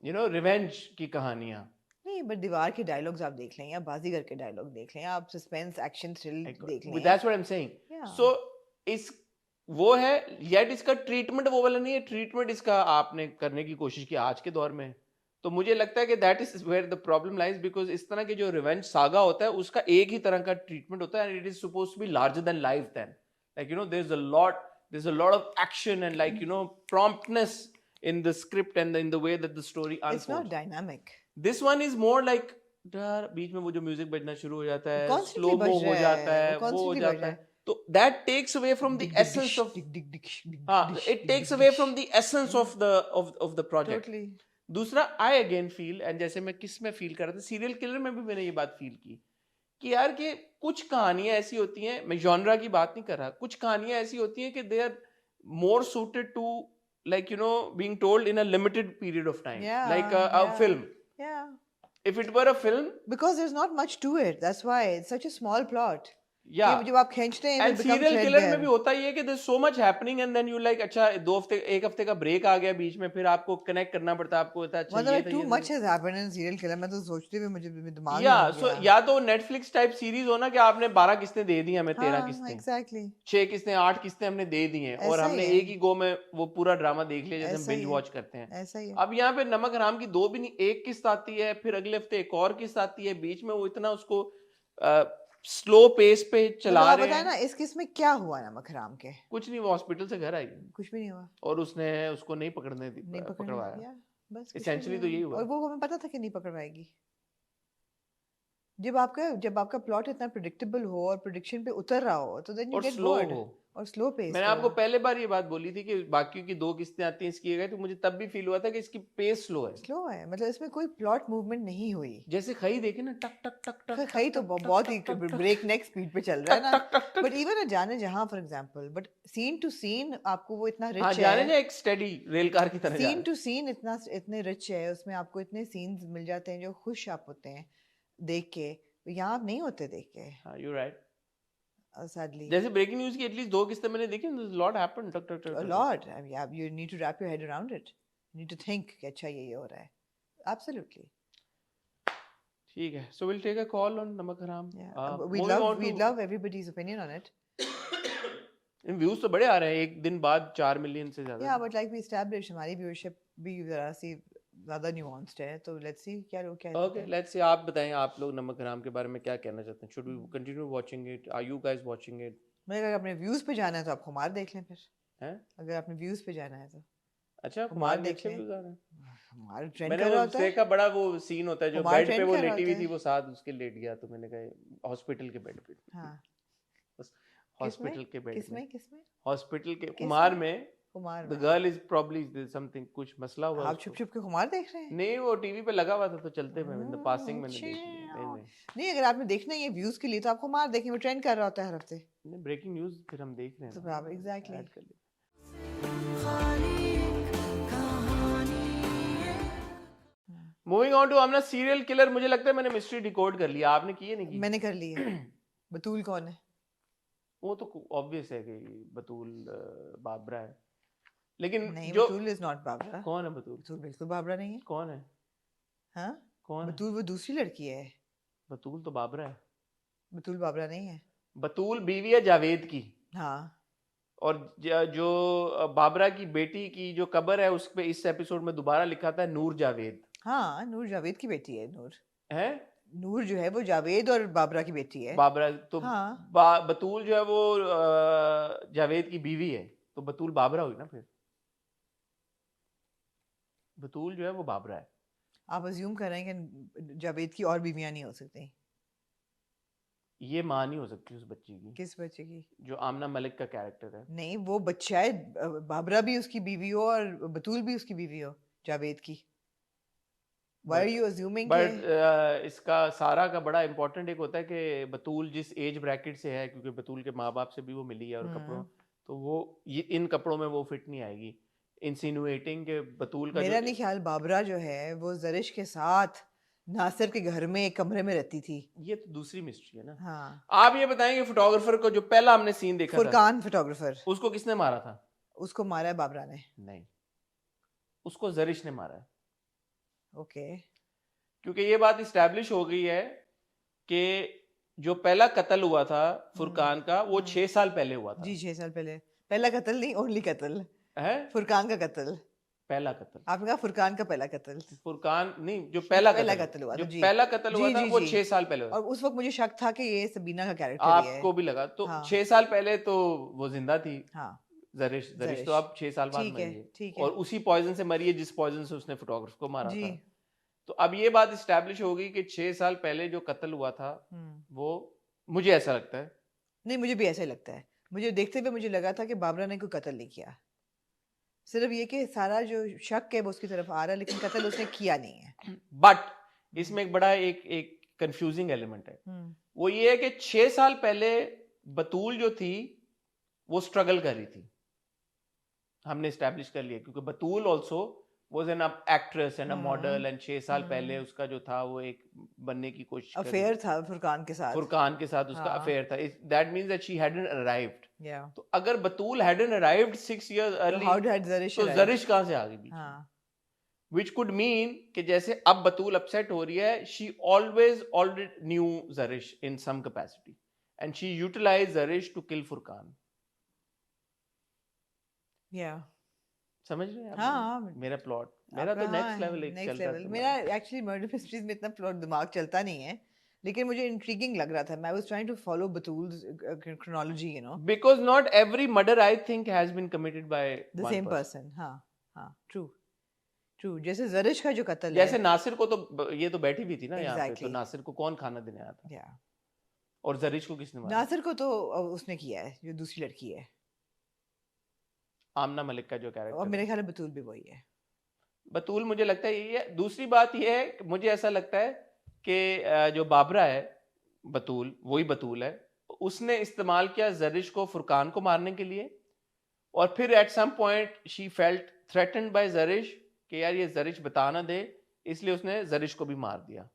यू नो रिवेंज की कहानियां। नहीं, बट दीवार के डायलॉग्स आप देख लें या बाजीगर के डायलॉग देख लें या आप सस्पेंस एक्शन थ्रिल देख लें, that's what I am saying. So इस वो है, येट इसका ट्रीटमेंट वो वाला नहीं है, ट्रीटमेंट इसका आपने करने की कोशिश की आज के दौर में, तो मुझे लगता है कि that is where the problem lies, because इस तरह के जो रिवेंज सागा होता है उसका एक ही तरह का ट्रीटमेंट होता है, and it is supposed to be larger than life, then like you know there is a lot of action and like you know promptness in the script and in the way that the story unfolds. It's not dynamic. This one is more like बीच में वो जो music बजना शुरू हो जाता है, Constantly slow बज मो हो रहा जाता है, है, वो वो हो constantly बज जाता रहा है, है। तो that takes away from the essence of, हाँ, it takes away from the essence of the project. Totally. दूसरा I again feel, and जैसे मैं किस में फील कर रहा था, सीरियल किलर में भी मैंने ये बात फील की कि यार कि कुछ कहानियां ऐसी होती हैं, मैं जॉनरा की बात नहीं कर रहा, कुछ कहानियां ऐसी होती हैं कि they are more suited to like you know being told in a limited period of time, like a film. Yeah, if it were a film, because there's not much to it, that's why it's such a small plot. yeah, जब आप खींचते हैं and serial killer में भी होता ही है कि there's so much happening and then you like अच्छा 2 हफ्ते 1 हफ्ते का ब्रेक आ गया बीच में, फिर आपको कनेक्ट करना पड़ता है, आपको होता है अच्छा ये मतलब too much has happened in serial killer, मैं तो सोचते हुए मुझे दिमाग या सो या तो नेटफ्लिक्स टाइप सीरीज हो ना कि आपने 12 किस्तें दे दी, हमें 13 किस्तें, एग्जैक्टली 6 किस्तें 8 किस्तें हमने दे दी हैं और हमने एक ही गो में वो पूरा ड्रामा देख लिया, जैसे हम बिंज वॉच करते हैं। ऐसा ही है। अब यहाँ पे नमक हराम की 2 भी नहीं, एक किस्त आती है, फिर अगले हफ्ते एक और किस्त आती है, बीच में वो इतना उसको स्लो पेस पे चला रहे हैं। ना इस किस में क्या हुआ नमक हराम के? कुछ नहीं, वो हॉस्पिटल से घर आई, कुछ भी नहीं हुआ, और उसने उसको नहीं पकड़वाया, बस एसेंशियली तो यही हुआ। और वो हमें पता था कि नहीं पकड़वाएगी। जब आपका प्लॉट इतना प्रेडिक्टेबल हो और प्रेडिक्शन पे उतर रहा हो तो देन यू गेट बोर्ड। और स्लो पेस। मैंने आपको पहले बार ये बात बोली थी कि बाकी की 2 किस्तें आती हैं इसकी गई, तो मुझे तब भी फील हुआ था कि इसकी पेस स्लो है, मतलब इसमें कोई प्लॉट मूवमेंट नहीं हुई। जैसे खई देखे ना, टक टक टक टक, खई तो बहुत ही ब्रेक नेक स्पीड पे चल रहा है ना, बट इवन जाने जहां for example, but scene to scene आपको वो इतना रिच है, जाने जा एक स्टेडी रेल कार की तरह, सीन टू सीन इतने रिच है, उसमें आपको इतने सीन्स मिल जाते हैं जो खुश आप होते हैं देख के, यहाँ आप नहीं होते देख के। हाँ, यू राइट। Sadly, जैसे ब्रेकिंग न्यूज़ की एटलीस्ट 2 किस्तें मैंने देखी, लॉट हैपेंड, टक टक टक, a lot. I mean, yeah, you need to wrap your head around it. You need to think कि अच्छा ये हो रहा है. Absolutely. ठीक है, so we'll take a call on नमक हराम. We'd love everybody's opinion on it. In views तो बड़े आ रहे हैं, एक दिन बाद 4 मिलियन से ज्यादा. Yeah, but like we established, हमारी व्यूअरशिप भी जरा सी ज्यादा न्यूआंस्ड है, तो लेट्स सी क्या लोग कहते हैं. ओके, लेट्स सी, आप बताएं, आप लोग नमक हराम के बारे में क्या कहना चाहते हैं? Should we continue watching it? Are you guys watching it? मैं अगर अपने व्यूज पे जाना है तो आप खुमार देख लें फिर. हैं? अगर अपने व्यूज पे जाना है तो अच्छा, खुमार देख ले. हमारा ट्रेंड कर रहा होता है. का बड़ा वो सीन होता है जो बेड पे वो लेटी हुई थी, वो साथ उसके लेट गया, तो मैंने कहा हॉस्पिटल के बेड पे. हां, हॉस्पिटल के बेड में. किसमें? हॉस्पिटल के खुमार में. The girl is probably something, कुछ मसला हुआ. आप छुप छुप के खुमार देख रहे हैं? नहीं, वो टीवी पे लगा हुआ था तो चलते हुए इन द पासिंग मैंने देखी. नहीं, अगर आपने देखना है ये व्यूज के लिए तो आप खुमार देखें, वो ट्रेंड कर रहा होता है हर हफ्ते. नहीं, ब्रेकिंग न्यूज़ फिर हम देख रहे हैं तो आप एग्जैक्टली ऐड कर लीजिए. मूविंग ऑन टू अपना सीरियल किलर. मुझे लगता है मैंने मिस्ट्री डिकोड कर लिया, आपने की है नहीं की? मैंने कर ली है. बतूल कौन है? वो तो ऑब्वियस है कि बतूल बाबरा है, लेकिन नहीं, जो बतूल इज नॉट बाबरा. कौन है बतूल? बतूल बिल्कुल बाबरा नहीं है. कौन है? हाँ, कौन? बतूल वो दूसरी लड़की है. बतूल तो बाबरा है. बतूल बाबरा नहीं है. बतूल बीवी है जावेद की. हाँ, और जो बाबरा की बेटी की जो कब्र है उस पे इस एपिसोड में दोबारा लिखा था नूर जावेद. हाँ, नूर जावेद की बेटी है. नूर है, नूर जो है वो जावेद और बाबरा की बेटी है. बाबरा तो हाँ. बतूल जो है वो जावेद की बीवी है, तो बतूल बाबरा हुई ना फिर. बतूल जो है वो बाबरा है. आप अज्यूम कर रहे हैं कि जावेद की और बीवियां नहीं हो सकती? ये माँ नहीं हो सकती उस बच्ची की. किस बच्चे की? जो आमना मलिक का कैरेक्टर है. नहीं, वो बच्चा है. बाबरा भी उसकी बीवी हो और बतूल भी उसकी बीवी हो, जावेद की. Why are you assuming? But इसका सारा का बड़ा इंपॉर्टेंट एक होता है कि बतूल जिस एज ब्रैकेट से है, क्योंकि बतूल के माँ बाप से भी वो मिली है और कपड़ों, तो वो ये इन कपड़ों में वो फिट नहीं आएगी. इंसिनुएटिंग के बतूल का मेरा नहीं ख्याल बाबरा जो है वो जरिश के साथ नासिर के घर में एक कमरे में रहती थी. ये तो दूसरी मिस्ट्री है ना. हाँ. आप ये बताएंगे फोटोग्राफर को जो पहला हमने सीन देखा फुरकान फोटोग्राफर, उसको किसने मारा था? उसको मारा है बाबरा ने. नहीं, उसको जरिश ने मारा है. ओके. क्योंकि ये बात इस्टेब्लिश हो गई है कि जो पहला कत्ल हुआ था फुरकान का वो 6 साल पहले हुआ था. जी, 6 साल पहले. पहला कत्ल नहीं, ओनली कत्ल है. फुरकान का कत्ल. पहला कत्ल. आपने कहा फुरकान का पहला कत्ल. फुरकान नहीं, जो पहला कत्ल हुआ था, जो पहला कत्ल हुआ था वो 6 साल पहले हुआ. और उस वक्त मुझे शक था कि ये सबीना का कैरेक्टर है. आपको भी लगा तो 6 साल पहले तो वो जिंदा थी. हाँ. जरिश तो अब 6 साल बाद मरी है, और उसी पॉइजन से मरी है जिस पॉइजन से उसने फोटोग्राफर को मारा था. तो अब ये बात इस्टेब्लिश हो गई कि 6 साल पहले जो कत्ल हुआ था वो, मुझे ऐसा लगता है. नहीं, मुझे भी ऐसा ही लगता है. मुझे देखते हुए मुझे लगा था कि बाबरा ने कोई कत्ल नहीं किया. सिर्फ ये कि सारा जो शक है वो उसकी तरफ आ रहा है, लेकिन कत्ल उसने किया नहीं है. बट इसमें एक बड़ा एक कंफ्यूजिंग एलिमेंट है. वो ये है कि 6 साल पहले बतूल जो थी वो स्ट्रगल कर रही थी. हमने इस्टेब्लिश कर लिया क्योंकि बतूल also was an actress and a model, and 6 साल पहले उसका जो था वो एक बनने की कोशिश कर रही थी. अफेयर था फुरकान के साथ उसका अफेयर था. That means that she hadn't arrived. Yeah. तो अगर बतूल hadn't arrived 6 years early, how did Zarish तो जरिश कहाँ से आ गई? हाँ. Which could mean कि जैसे अब बतूल upset हो रही है, she always already knew Zarish in some capacity, and she utilized Zarish to kill Furkan. Yeah. समझ रहे हैं? हाँ, मेरा प्लॉट, मेरा तो नेक्स्ट लेवल चलता है. मेरा एक्चुअली मर्डर मिस्ट्रीज में इतना प्लॉट दिमाग चलता नहीं है, लेकिन मुझे इंट्रिगिंग लग रहा था. मैं was trying to follow Batool's chronology, you know, because not every murder I think has been committed by the same person. हाँ, ट्रू. जैसे जरिश का जो कत्ल है, जैसे नासिर को तो ये तो बैठी हुई थी ना यहाँ पे, तो नासिर को कौन खाना देने आया था? और जरिश को किसने मारा? नासिर को तो उसने किया है, जो दूसरी लड़की है. आमना मलिक का जो कैरेक्टर, और मेरे ख्याल में बतूल भी वही है। बतूल मुझे लगता है यही है। दूसरी बात यह है, मुझे ऐसा लगता है कि जो बाबरा है, बतूल वही बतूल है, उसने इस्तेमाल किया जरिश को फुरकान को मारने के लिए, और फिर at some point she felt threatened by Zarish कि यार ये जरिश बता ना दे, इसलिए उसने जरिश को भी मार दिया।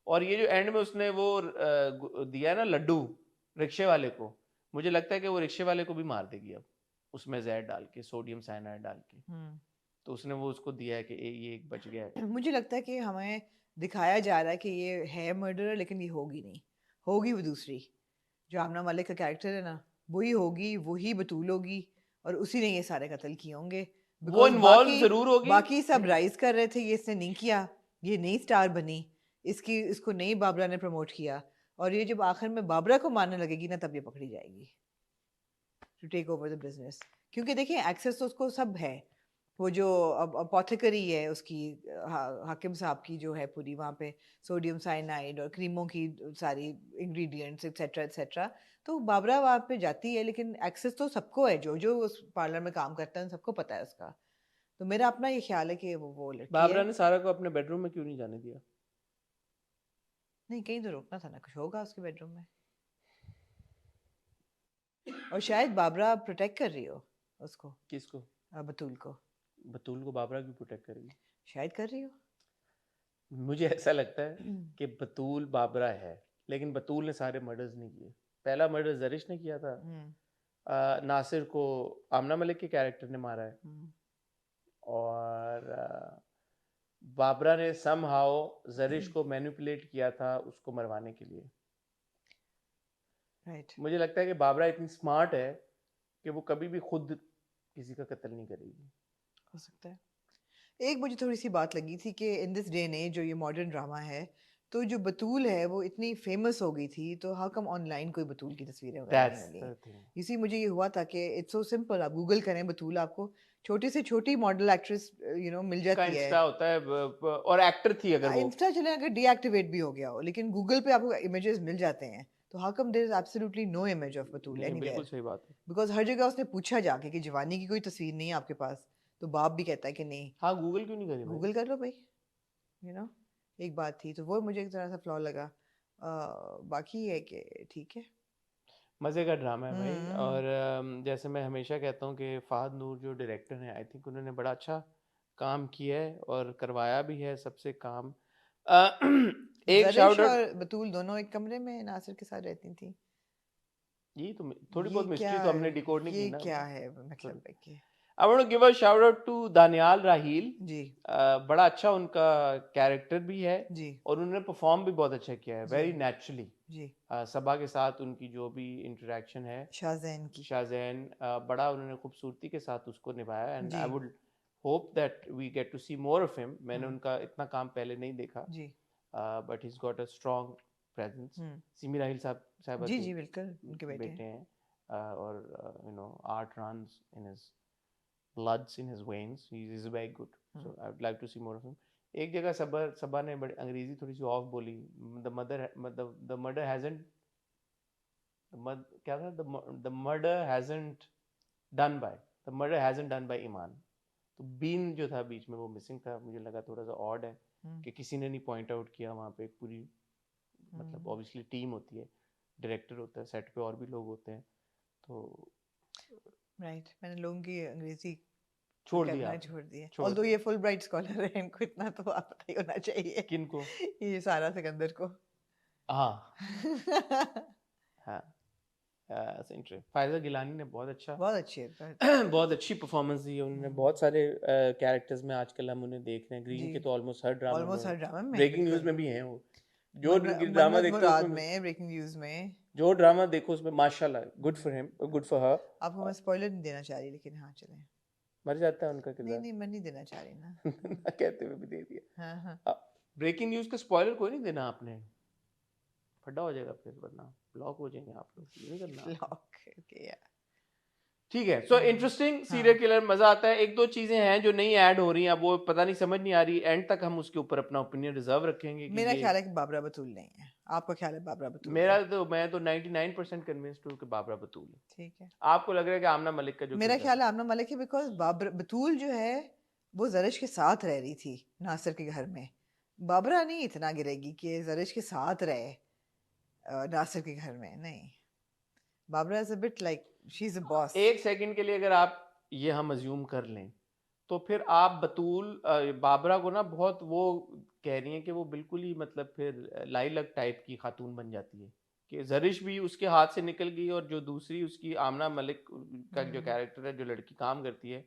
और ये जो एंड में उसने वो दिया ना लड्डू रिक्शे वाले को, मुझे लगता है कि वो रिक्शे वाले को भी मार देगी अब, उसमें जहर डाल के, सोडियम साइनाइड डाल के। तो उसने वो उसको दिया है कि ये एक बच गया है। मुझे लगता है कि हमें दिखाया जा रहा है कि ये है मर्डर, लेकिन ये होगी नहीं, होगी वो दूसरी, जो आमना मलिक का कैरेक्टर है ना, वही होगी, वही बतूल होगी, और उसी ने ये सारे कत्ल किए होंगे। वो इन्वॉल्व जरूर होगी, बाकी सब राइज कर रहे थे, ये इसने नहीं किया, ये नई स्टार बनी, इसको नई बाबरा ने प्रमोट किया, और ये जब आखिर में बाबरा को मारने लगेगी ना, तब ये पकड़ी जाएगी to take over the business. क्योंकि देखिए एक्सेस तो उसको सब है, वो जो अपोथेकरी है उसकी, हाकिम साहब की जो है पूरी, वहाँ पे सोडियम साइनाइड और क्रीमों की सारी इंग्रेडिएंट्स एक्सेट्रा एक्सेट्रा, तो बाबरा वहाँ पे जाती है, लेकिन एक्सेस तो सबको है, जो जो उस पार्लर में काम करता है सबको पता है उसका। तो मेरा अपना ये ख्याल है कि वो लड़की बाबरा ने सारा को अपने बेडरूम में क्यों नहीं जाने दिया? नहीं, कहीं तो रोकना था ना, कुछ होगा उसके बेडरूम में, और शायद बाबरा प्रोटेक्ट कर रही हो उसको। किसको? बतूल को। बतूल को बाबरा क्यों प्रोटेक्ट करेगी? शायद कर रही हो। मुझे ऐसा लगता है कि बतूल बाबरा है, लेकिन बतूल ने सारे मर्डर्स नहीं किए। पहला मर्डर जरिश ने किया था, नासिर को आमना मलिक के कैरेक्टर ने मारा है, और बाबरा ने समहाउ जरिश को मैनिपुलेट किया था उसको मरवाने के लिए। मुझे लगता है कि बाबरा इतनी स्मार्ट है कि वो कभी भी खुद किसी का कत्ल नहीं करेगी। हो सकता है। एक मुझे थोड़ी सी बात लगी थी कि इन दिस डे ने जो ये मॉडर्न ड्रामा है, तो जो बतूल है वो इतनी फेमस हो गई थी, तो हाउ कम ऑनलाइन कोई बतूल की तस्वीरें वगैरह, इसी मुझे ये हुआ था कि इट्स सो सिंपल, आप गूगल करें बतूल, आपको छोटी से छोटी मॉडल एक्ट्रेस मिल जाती है। इंस्टा होता है, और एक्टर थी, अगर वो इंस्टा चले अगर डीएक्टिवेट भी हो गया हो, लेकिन गूगल पे आपको इमेजेस मिल जाते हैं, तो how come there is absolutely no image of Batool anywhere? बिल्कुल सही बात है, बिकॉज़ हर जगह उसने पूछा जाके कि जवानी की कोई तस्वीर नहीं है आपके पास, तो बाप भी कहता है कि नहीं। हाँ, गूगल क्यों नहीं करी? गूगल कर लो भाई, एक बात थी, तो वो मुझे एक तरह सा फ्लॉ लगा। बाकी है कि ठीक है, मज़े का ड्रामा है भाई। और जैसे मैं हमेशा कहता हूँ कि फ़हद नूर जो डायरेक्टर हैं, आई थिंक उन्होंने बड़ा अच्छा काम किया है और करवाया भी है सबसे काम। एक शाउट आउट, और बतूल दोनों एक कमरे में नासिर के साथ रहती थी। ये तो थोड़ी बहुत मिस्ट्री तो हमने डिकोड नहीं की ना। ये क्या है मतलब है कि I want to give a shout out to Daniyal राहील जी। बड़ा अच्छा उनका कैरेक्टर भी है जी, और उन्होंने परफॉर्म भी बहुत अच्छा किया है, वेरी नेचुरली जी। सबा के साथ उनकी जो भी इंटरेक्शन है, शाहजैन बड़ा उन्होंने खूबसूरती के साथ उसको निभाया, and I would hope that we get to see more of him. मैंने उनका इतना काम पहले नहीं देखा, but he got a strong presence. Simi Raheel sahab जी जी बिल्कुल उनके बेटे हैं, और art runs in his bloods in his veins. He is very good. So I would like to see more of him. एक जगह सबा ने बड़ी अंग्रेजी थोड़ी सी ऑफ बोली, the murder hasn't क्या था, the murder hasn't done by ईमान। तो बीन जो था बीच में वो मिसिंग था, मुझे लगा थोड़ा सा ऑड है कि किसी ने नहीं पॉइंट आउट किया वहाँ पे। एक पूरी मतलब ऑब्वियसली टीम होती है, डायरेक्टर होता है, सेट पे और भी लोग होते हैं, तो राइट मैंने लोगों की अंग्रेजी छोड़ दिया। ऑल्दो ये फुल ब्राइट स्कॉलर है, इनको इतना तो आप पता ही होना चाहिए। किनको? ये सारा सिकंदर को। हाँ हाँ, फायजा गिलानी ने बहुत अच्छी परफॉर्मेंस दी है। उन्होंने बहुत सारे कैरेक्टर्स में आजकल हम उन्हें देख रहे हैं। ग्रीन के तो ऑलमोस्ट हर ड्रामा में, ब्रेकिंग न्यूज में भी हैं वो। जो ड्रामा देखते हो उसमें, ब्रेकिंग न्यूज में जो ड्रामा देखो उसमें माशाल्लाह, good for him, good for her. आपको मैं स्पॉइलर नहीं देना चाह रही, लेकिन हाँ चलें, मर जाता है उनका किरदार। नहीं मैं नहीं देना चाह रही ना कहते हुए भी दे दिया। हाँ। ब्रेकिंग न्यूज का स्पॉइलर कोई नहीं देना आपने, फटा हो जाएगा फिर, वरना ब्लॉक हो जाएंगे आप लोग, ये नहीं करना। ओके यार ठीक है। सो इंटरेस्टिंग सीरियल किलर, मजा आता है। एक दो चीजें हैं जो नहीं ऐड हो रही हैं, अब वो पता नहीं समझ नहीं आ रही, एंड तक हम उसके ऊपर अपना ओपिनियन रिजर्व रखेंगे। मेरा ख्याल है कि बाबरा बतूल नहीं है, आपका ख्याल है बाबरा बतूल? मैं तो 99% कन्विंस्ड हूँ कि बाबरा बतूल है। ठीक है, आपको लग रहा है कि आमना मलिक का जो मेरा ख्याल है आमना मलिक है, बिकॉज बाबरा बतूल जो है वो जरिश के साथ रह रही थी नासिर के घर में। बाबरा नहीं इतना गिरेगी कि जरिश के साथ रहे नासिर के घर में, नहीं। Babra is a bit like she is a boss. एक सेकंड के लिए अगर आप ये हम अज्यूम कर लें तो फिर आप बतूल बाबरा को ना बहुत वो कह रही हैं कि वो बिल्कुल ही मतलब फिर लाइलक टाइप की खातून बन जाती है कि जरिश भी उसके हाथ से निकल गई और जो दूसरी उसकी आमना मलिक का जो कैरेक्टर है, जो लड़की काम करती है,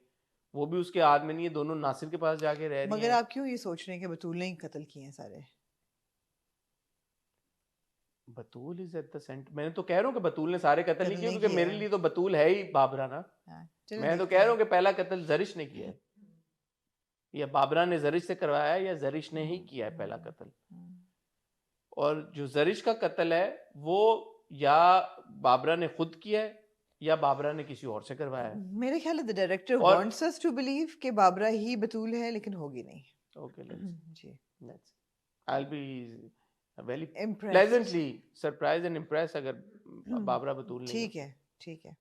वो भी उसके हाथ में नहीं है। दोनों नासिर के पास जाके रह रही मगर हैं। आप क्यों ये सोच रहे हैं कि बतूल ने ही कत्ल किए हैं सारे? बतूल इज एट द सेंटर। मैंने तो कह रहा हूँ कि बतूल ने सारे कत्ल नहीं किए, नहीं क्योंकि किया। मेरे लिए तो बतूल है ही बाबरा ना। हाँ, चलो मैं तो देखते कह रहा हैं। हूँ कि पहला कत्ल जरिश ने किया है, या बाबरा ने जरिश से करवाया है, या जरिश ने ही किया है पहला कत्ल। और जो जरिश का कत्ल है वो या बाबरा ने खुद किया है या बाबरा ने किसी और से करवाया है। मेरे ख्याल है द डायरेक्टर और- वांट्स अस टू बिलीव कि बाबरा ही बतूल है, लेकिन होगी नहीं। ओके, जी, let's I will be very Impressed. Pleasantly surprise and impress अगर बाबरा बतूल नहीं ठीक है, ठीक है।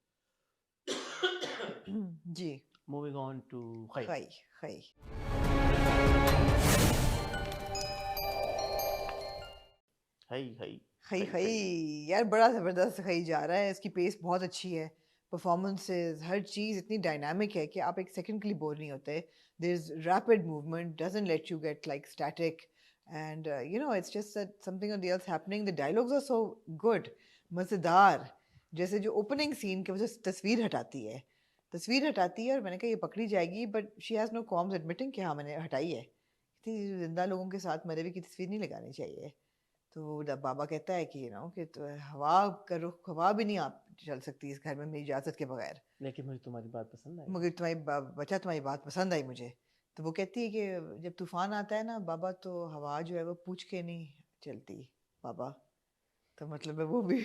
जी, मूविंग ऑन टू खई खई खई खई यार, बड़ा जबरदस्त खई जा रहा है। इसकी पेस बहुत अच्छी है, परफॉर्मेंसेस, हर चीज़ इतनी डायनामिक है कि आप एक सेकंड के लिए बोर नहीं होते। There is rapid movement, doesn't let you get like static, and you know it's just that something और else happening. The dialogues are so good, मज़ेदार। जैसे जो ओपनिंग सीन के वजह तस्वीर हटाती है, और मैंने कहा ये पकड़ी जाएगी, but she has no qualms admitting कि हाँ मैंने हटाई है। इतनी जिंदा लोगों के साथ मरे हुए की तस्वीर नहीं लगानी चाहिए। तो बाबा कहता है कि कि तो हवा करो, हवा भी नहीं आप चल सकती इस घर में मेरी इजाज़त के बगैर। लेकिन मुझे तुम्हारी बात पसंद आई। मगर तुम्हारी बात पसंद आई मुझे। तो वो कहती है कि जब तूफान आता है ना बाबा, तो हवा जो है वो पूछ के नहीं चलती बाबा। तो मतलब है वो भी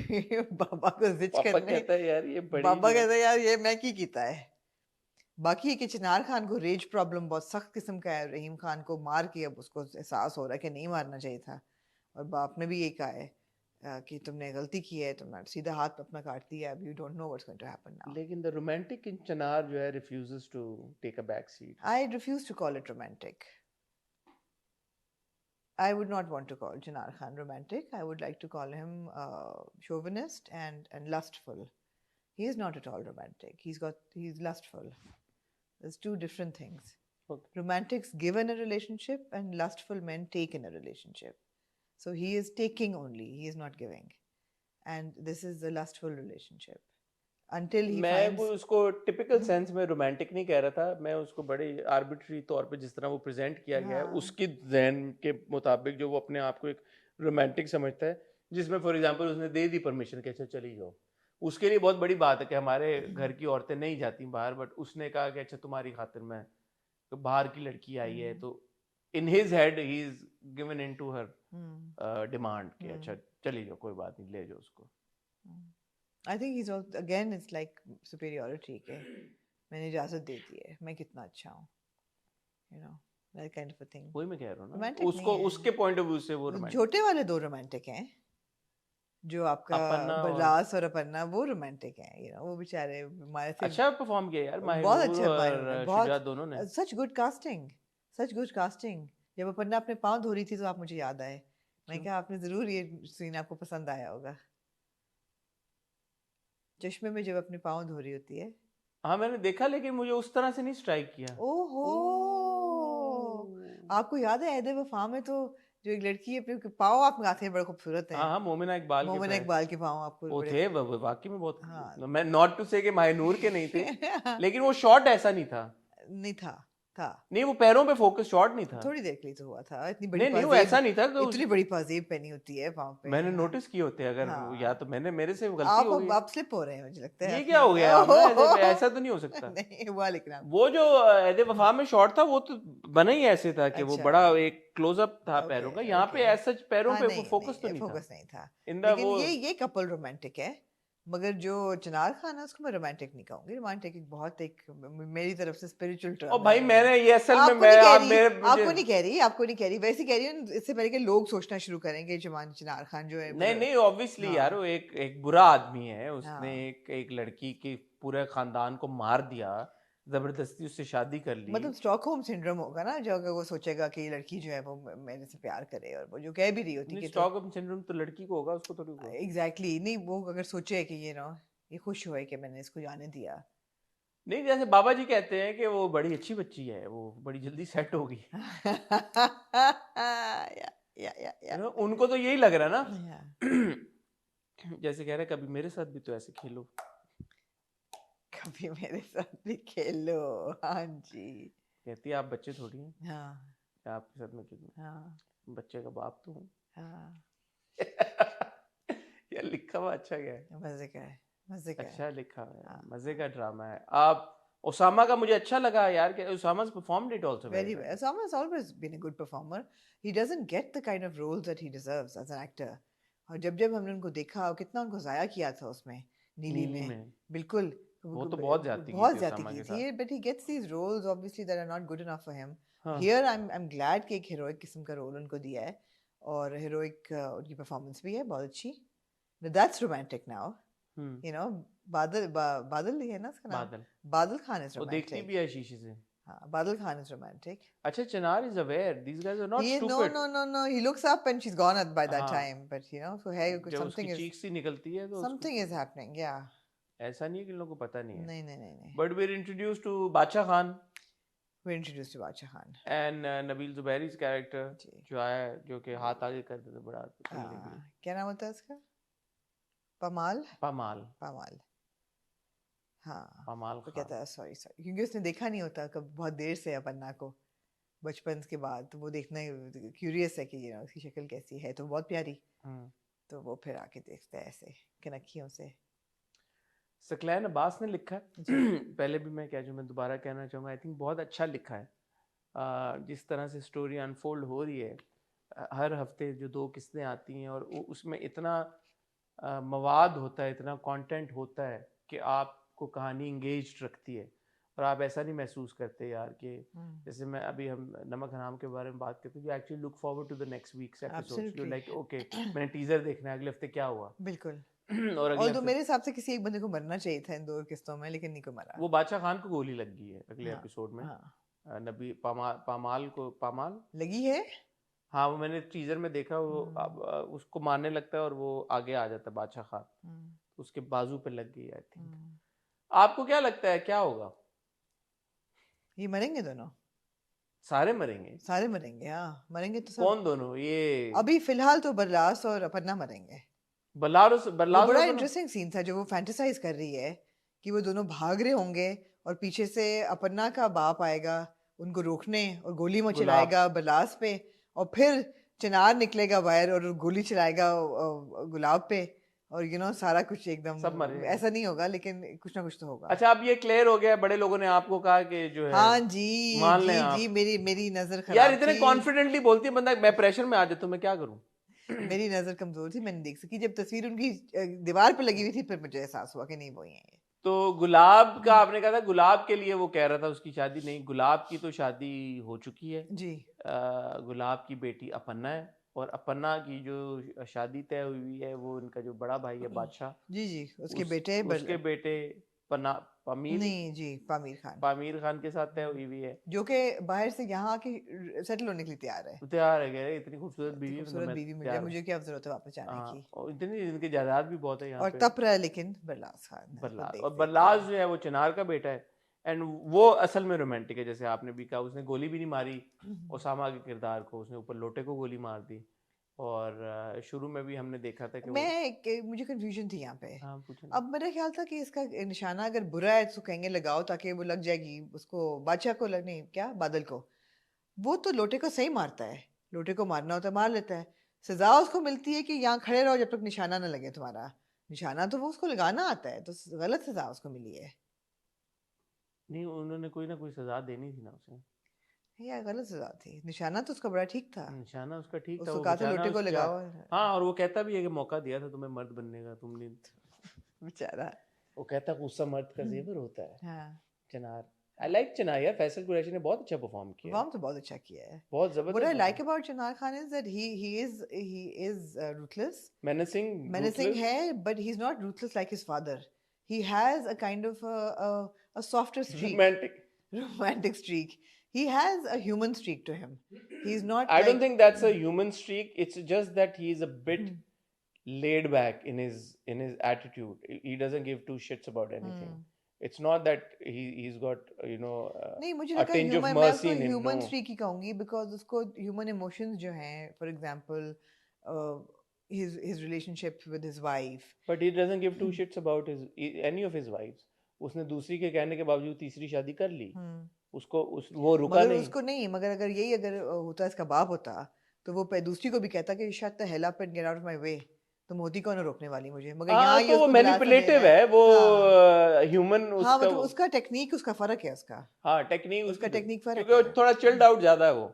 बाबा को जिच पापा करने, कहता है यार ये बड़ी बाबा जो है- कहता है यार ये मैं की कीता है। बाकी है कि चिनार खान को रेज प्रॉब्लम बहुत सख्त किस्म का है। रहीम खान को मार के अब उसको एहसास हो रहा है कि नहीं मारना चाहिए था, और बाप ने भी ये कहा है कि तुमने गलती की है, तुमने सीधा हाथ अपना काट दिया, अब you don't know what's going to happen now. लेकिन द रोमांटिक इन चनार जो है refuses to take a back seat. I refuse to call it romantic. I would not want to call Chinar Khan romantic. I would like to call him chauvinist and lustful. He is not at all romantic. He's lustful. There's two different things. Okay. Romantics give in a relationship, and lustful men take in a relationship. So he is taking only. He is not giving. And this is a lustful relationship. Until he मैं finds... वो उसको typical sense में romantic नहीं कह रहा था, मैं उसको बड़े आर्बिट्री तौर पे जिस तरह वो प्रेजेंट किया गया है उसकी जहन के मुताबिक जो वो अपने आप को एक रोमांटिक समझता है, जिसमें फॉर एग्जांपल उसने दे दी परमिशन कि अच्छा चली जाओ। उसके लिए बहुत बड़ी बात है कि हमारे घर की औरतें नहीं जाती बाहर, बट उसने कहा कि अच्छा तुम्हारी खातिर मैं तो बाहर की लड़की आई है, तो in his head he is given into her demand कि अच्छा चली जाओ, कोई बात नहीं, ले जाओ उसको। I think he's also, again it's like superiority के मैंने इजाज़त दे दी है, मैं कितना अच्छा हूँ, you know, that kind of a thing. वही मैं कह रहा हूँ ना, Romantic उसको नहीं है। उसके पॉइंट ऑफ व्यू से वो रोमांटिक। छोटे वाले दो रोमांटिक हैं, जो आपका बरलास और अपन्ना, वो रोमांटिक हैं, you know, वो बेचारे हमारे से अच्छा परफॉर्म किया यार बहुत अच्छा, और शुजा दोनों ने। Such good casting. जब अपन्ना अपने पाँव धो रही थी तो आप मुझे याद आए, मैं कहा आपने जरूर ये सीन आपको पसंद आया होगा। चश्मे में जब अपने पाँव धो रही होती है। हाँ मैंने देखा, लेकिन मुझे उस तरह से नहीं स्ट्राइक किया। ओहो, आपको याद है ऐदे वफा में तो जो एक लड़की है, अपने पाँव आप गाते हैं बड़े खूबसूरत हैं। हाँ मोमिना इकबाल के पाँव आपको वो थे वाकई में बहुत। हाँ। मैं नॉट टू से कि माहिनूर के नहीं थे लेकिन वो शॉट ऐसा नहीं था। नहीं वो पैरों पे फोकस शॉट नहीं था, थोड़ी देर के लिए तो हुआ था। इतनी बड़ी नहीं वो ऐसा नहीं था, इतनी बड़ी पाजेब पहनी होती है पाँव पे, मैंने नोटिस किए होते हैं। अगर या तो मेरे से गलती हो गई, आप स्लिप हो रहे हैं मुझे लगता है। ये क्या हो गया, ऐसा तो नहीं हो सकता। नहीं हुआ, लेकिन वो जो ऐदे वफा में शॉट था वो तो बना ही ऐसे था कि वो बड़ा एक क्लोजअप था पैरों का, यहाँ पे ऐसा पैरों पे फोकस तो नहीं था। लेकिन ये कपल रोमांटिक है, मगर जो चिनार खान है उसको मैं रोमांटिक नहीं कहूंगी, रोमांटिक एक बहुत एक मेरी तरफ से स्पिरिचुअल टर्म ओ भाई मैंने ये असल में आपको मैं नहीं कह रही वैसे कह रही हूँ, इससे पहले कि लोग सोचना शुरू करेंगे चिनार खान जो है नहीं ऑब्वियसली यार वो एक बुरा आदमी है, उसने एक लड़की के पूरे खानदान को मार दिया, जबरदस्ती उससे शादी कर ली। मतलब स्टॉकहोम सिंड्रोम होगा ना, जो अगर वो सोचेगा कि ये लड़की जो है वो मेरे से प्यार करे, और वो जो कह भी रही होती कि स्टॉकहोम सिंड्रोम तो लड़की को होगा, उसको थोड़ी होगा। एग्जैक्टली नहीं, वो अगर सोचे कि ये खुश हुए कि मैंने इसको जाने दिया। नहीं जैसे बाबा जी कहते हैं कि वो बड़ी अच्छी बच्ची है, वो बड़ी जल्दी सेट होगी। उनको तो यही लग रहा है ना। जैसे कह रहे कभी मेरे साथ भी तो ऐसे खेलो, कभी मेरे साथ भी खेलो। हाँ जी, कहती है आप बच्चे थोड़ी हैं। हाँ, आपके साथ में क्यों? हाँ, बच्चे का बाप तो हूँ। हाँ। यार लिखा हुआ अच्छा क्या है, मजे का है, मजे का अच्छा है। लिखा है, हाँ, मजे का ड्रामा है। आप ओसामा का मुझे अच्छा लगा यार कि ओसामा's performed it also very very well. well. Osama has always been a good performer. He doesn't get the kind of roles that he deserves as an actor. और जब जब हमने उनको देखा, कितना उनको जाया किया था उसमें नीली में, बिल्कुल वो तो बहुत ज्यादती की बहुत थी ज्यादती ओसामा की के थी, साथ। but he gets these roles obviously that are not good enough for him. हाँ। Here I'm glad कि एक heroic किस्म का रोल उनको दिया है, और heroic उनकी परफॉर्मेंस भी है बहुत अच्छी. That's romantic now. You know, बादल ही है ना उसका नाम? बादल खान is वो romantic. देखती भी है शीशे से। हाँ, बादल खान is romantic. अच्छा चिनार is aware these guys are not stupid. No. He looks up and she's gone by that time. But so hey, जब उसकी चीख सी निकलती है तो something is happening. Yeah. ऐसा नहीं है कि इन लोगों को पता नहीं है। नहीं. But we're introduced to बादशाह खान. We're introduced to बादशाह Khan. And Nabil Zubairi's character जो आया, जो कि हाथ आगे कर देता बड़ा क्या नाम होता है उसका? पमाल. हाँ, पमाल तो कहता है सॉरी क्योंकि उसने देखा नहीं होता कब, बहुत देर से अपन्ना को बचपन के बाद, तो वो देखना क्यूरियस है कि उसकी शक्ल कैसी है, तो बहुत प्यारी, तो वो फिर आके देखता है ऐसे कनखियों से। सकलैन अब्बास ने लिखा है। पहले भी मैं मैं दोबारा कहना चाहूँगा, आई थिंक बहुत अच्छा लिखा है। जिस तरह से स्टोरी अनफोल्ड हो रही है, हर हफ्ते जो 2 किस्तें आती हैं और उसमें इतना मवाद होता है, इतना कंटेंट होता है कि आपको कहानी इंगेज्ड रखती है, और आप ऐसा नहीं महसूस करते यार कि जैसे मैं अभी हम नमक हराम के बारे में बात करते हैं, you actually look forward to the next week's episode, you like okay मैंने टीजर देखना है, अगले हफ्ते क्या हुआ। बिल्कुल। और तो मेरे हिसाब से किसी एक बंदे को मरना चाहिए था इन 2 किस्तों में, लेकिन नहीं को मरा। वो बादशाह खान को गोली लग गई है अगले एपिसोड में। नबी पामाल लगी है। हाँ वो मैंने टीजर में देखा, वो उसको मारने लगता है और वो आगे आ जाता है बादशाह खान, उसके बाजू पे लग गई आई थिंक। आपको क्या लगता है क्या होगा? ये मरेंगे दोनों? सारे मरेंगे। हाँ मरेंगे तो सब। कौन दोनों? ये अभी फिलहाल तो बरलास और अपन्ना मरेंगे। बरलास बड़ा इंटरेस्टिंग सीन था जो वो फैंटेसाइज कर रही है कि वो दोनों भाग रहे होंगे और पीछे से अपन्ना का बाप आएगा उनको रोकने और गोली में चलाएगा बरलास पे, और फिर चिनार निकलेगा बाहर और गोली चलाएगा गुलाब पे, और सारा कुछ एकदम सब मर जाएंगे। ऐसा नहीं होगा लेकिन कुछ ना कुछ तो होगा। अच्छा अब ये क्लियर हो गया, बड़े लोगों ने आपको कहा कि जो है हाँ जी मेरी नजर खराब यार इतने कॉन्फिडेंटली बोलती है बंदा, मैं प्रेशर में आ जाता हूँ, मैं क्या करूँ। मेरी नजर कमजोर थी, मैंने देख सकी, जब तस्वीर उनकी दीवार पे लगी हुई थी फिर मुझे एहसास हुआ कि नहीं वो ही है। तो गुलाब का आपने कहा था, गुलाब के लिए वो कह रहा था उसकी शादी नहीं, गुलाब की तो शादी हो चुकी है जी। गुलाब की बेटी अपन्ना है, और अपन्ना की जो शादी तय हुई है वो उनका जो बड़ा भाई है बादशाह जी उसके बेटे पामीर खान के साथ तय हुई हुई है, जो कि बाहर से यहाँ आके सेटल होने के लिए तैयार है। इतनी खूबसूरत बीवी मिल जाए, मुझे क्या जरूरत है वापस जाने की, और इतनी इनकी जायदाद भी बहुत है यहाँ और तप रहा है, लेकिन बरलास जो है वो चिनार का बेटा है, एंड वो असल में रोमांटिक है। जैसे आपने भी कहा, उसने गोली भी नहीं मारी ओसामा के किरदार को, उसने ऊपर लोटे को गोली मार दी, और शुरू में भी हमने देखा था कि मुझे कंफ्यूजन थी यहाँ पे। हाँ, अब मेरा ख्याल था कि इसका निशाना अगर बुरा है तो कहेंगे लगाओ ताकि वो लग जाएगी उसको, बादशाह को लगने क्या बादल को, वो तो लोटे को सही मारता है, लोटे को मारना होता है मार लेता है, सजा उसको मिलती है कि यहाँ खड़े रहो जब तक निशाना ना लगे तुम्हारा, निशाना तो वो उसको लगाना आता है, तो गलत सजा उसको मिली है। नहीं उन्होंने कोई ना कोई सजा देनी थी ना उसे, या गलत सजा थी, निशाना तो उसका बड़ा ठीक था, निशाना उसका ठीक था, उसको कहा था लोटे को लगाओ। हाँ और वो कहता भी है कि मौका दिया था तुम्हें मर्द बनने का, तुम नहीं बेचारा। वो कहता गुस्सा मर्द का जेवर होता है। हाँ। चिनार, आई लाइक चिनार यार, फैसल कुरैशी ने बहुत अच्छा परफॉर्म किया। परफॉर्म तो बहुत अच्छा किया है। बहुत जबरदस्त। What I like about Chinar Khan is that he is ruthless. menacing है, but he's not ruthless like his father. He has a kind of a softer streak. Romantic streak. He has a human streak to him. He's not. I don't think that's a human streak. It's just that he's a bit laid back in his attitude. He doesn't give two shits about anything. It's not that he's got नहीं, मुझे a लगा tinge of मैं mercy उसको in him. human No. streak ही कहूँगी because उसको human emotions जो हैं, for example, his relationship with his wife. But he doesn't give two shits about any of his wives. उसने दूसरी के कहने के बावजूद तीसरी शादी कर ली। उसको वो रुका नहीं। उसको नहीं, मगर अगर होता इसका बाप होता तो वो दूसरी को भी कहता कि shut the hell up and get out of my way. तो मोदी कौन है रोकने वाली मुझे? मगर यहाँ तो वो मैनिपुलेटिव है, वो ह्यूमन हाँ, मतलब उसका टेक्निक, उसका फर्क है उसका। हाँ, टेक्निक उसका टेक्निक फर्क है, क्योंकि थोड़ा चिल्ड आउट ज्यादा है वो,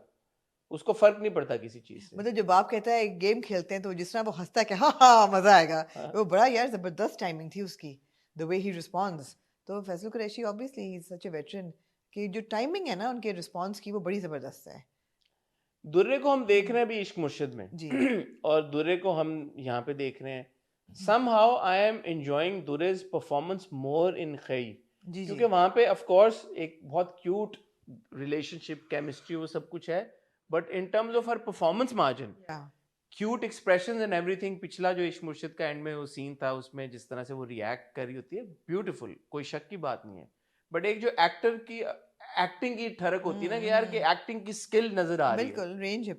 उसको फर्क नहीं पड़ता किसी चीज से। मतलब जब बाप कहता है गेम खेलते हैं तो जिस तरह वो हंसता है कि हाँ हाँ मजा आएगा, वो बड़ा यार जबरदस्त टाइमिंग थी उसकी, द वे ही रिस्पॉन्ड्स। तो Faisal Qureshi obviously he is such a veteran कि जो टाइमिंग है ना उनके रिस्पॉन्स की वो बड़ी जबरदस्त है। दुर्रे को हम देख रहे हैं अभी इश्क मुर्शिद में जी, और दुर्रे को हम यहाँ पे देख रहे हैं। somehow I am enjoying दुर्रे's performance more in खई, क्योंकि वहाँ पे of course एक बहुत क्यूट रिलेशनशिप, केमिस्ट्री, वो सब कुछ है, but in terms of her performance margin, cute expressions and everything. पिछला जो इश्क मुर्शिद का एंड में वो सीन था उसमें जिस तरह से वो रिएक्ट कर रही होती है, ब्यूटीफुल, कोई शक की बात नहीं है। बट एक जो एक्टर की एक्टिंग की ठरक होती है ना कि यार कि एक्टिंग की स्किल नजर आ रही है, बिल्कुल रेंज है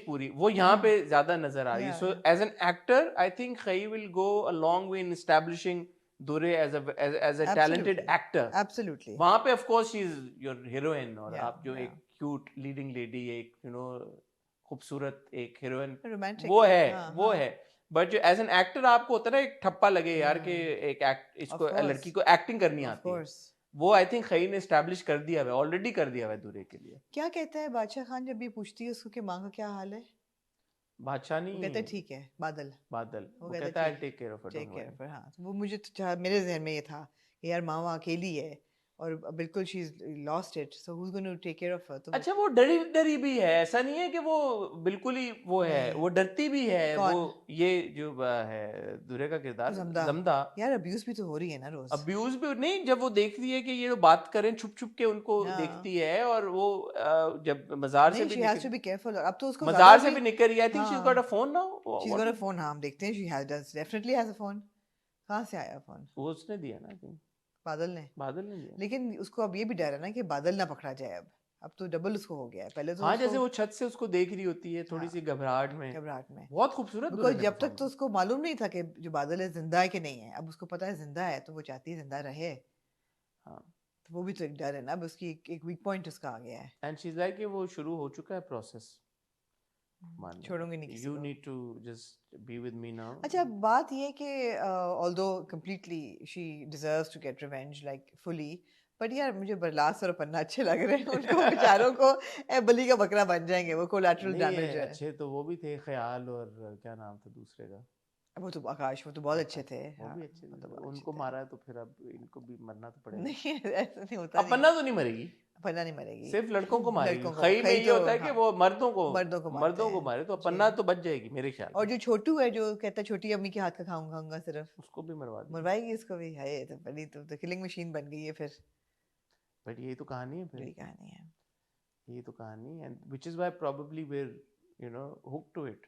पूरी, वो यहाँ पे ज्यादा नजर आ रही है। So as an actor I think खई will go a long way in establishing Durre as a talented actor. Absolutely. वहां पे of course she is your heroine, और आप जो एक क्यूट लीडिंग लेडी, एक खूबसूरत एक हीरोइन, वो है। बट जो एज एन एक्टर आपको होता है ना एक ठप्पा लगे यार कि इसको लड़की को एक्टिंग करनी आती है, वो आई थिंक खई ने एस्टैब्लिश कर दिया है, ऑलरेडी कर दिया है दुर्रे के लिए। क्या कहता है बादशाह खान जब ये पूछती है उसको कि माँ का क्या हाल है? बादशाह नहीं, वो कहता है ठीक है, बादल वो कहता है टेक केयर ऑफ हर। हाँ, वो मुझे तो मेरे जहन में ये था कि यार माँ वहाँ अकेली है और बिल्कुल she is lost it, so who is going to take care of her. तो अच्छा, वो डरी भी है, ऐसा नहीं है कि वो बिल्कुल ही वो है, वो डरती भी है। वो ये जो है दुर्रे का किरदार जमदा, यार अब्यूज भी तो हो रही है ना रोज। अब्यूज भी नहीं, जब वो देखती है कि ये बात करें छुप छुप के उनको देखती है, और वो जब मजार से भी she has to be careful। अब तो उसको मजार से भी निकल रही है। I think she is got a phone now, she is got a phone. हाँ, हम देखते हैं, she has definitely has a phone. कहाँ से आया फोन? वो उसने दिया ना, आई थिंक बादल ने दिया। लेकिन उसको अब ये भी डर है ना कि बादल ना पकड़ा जाए। अब तो डबल उसको हो गया है। पहले तो हाँ, जैसे वो छत से उसको देख रही होती है थोड़ी सी घबराहट में बहुत खूबसूरत। बिकॉज़ जब तक तो उसको मालूम नहीं था कि जो बादल है जिंदा है कि नहीं है। अब उसको पता है जिंदा है तो वो चाहती है जिंदा रहे। हाँ, तो वो भी तो एक डर है ना। अब उसकी एक वीक पॉइंट उसका आ गया है। एंड शी इज लाइक कि वो शुरू हो चुका है प्रोसेस, छोड़ूंगी नहीं किसी को। You need to just be with me now. अच्छा, बात ये कि although completely she deserves to get revenge like fully, but यार मुझे बरलास और पन्ना अच्छे लग रहे हैं। उनको बेचारों को बलि का बकरा बन जाएंगे वो, कोलैटरल डैमेज है। अच्छे तो वो भी थे, ख्याल और क्या नाम था दूसरे का, वो तो आकाश, वो तो बहुत अच्छे थे। वो भी अच्छे थे। उनको मारा है तो फिर अब इनको भी मरना तो पड़ेगा। नहीं, ऐसा नहीं होता। अब पन्ना तो नहीं मरेगी, पन्ना नहीं मरेगी, सिर्फ लड़कों को मारेगी। खई में ये होता है कि वो मर्दों को मारे, तो पन्ना तो बच जाएगी मेरे ख्याल। और जो छोटू है जो कहता है छोटी अम्मी के हाथ का खाऊंगा सिर्फ, उसको भी मरवाएगी उसको भी। है तो बड़ी तो किलिंग मशीन बन गई है फिर। बट ये तो कहानी है, फिर ये कहानी है, ये तो कहानी है, which is why probably we are hook to it.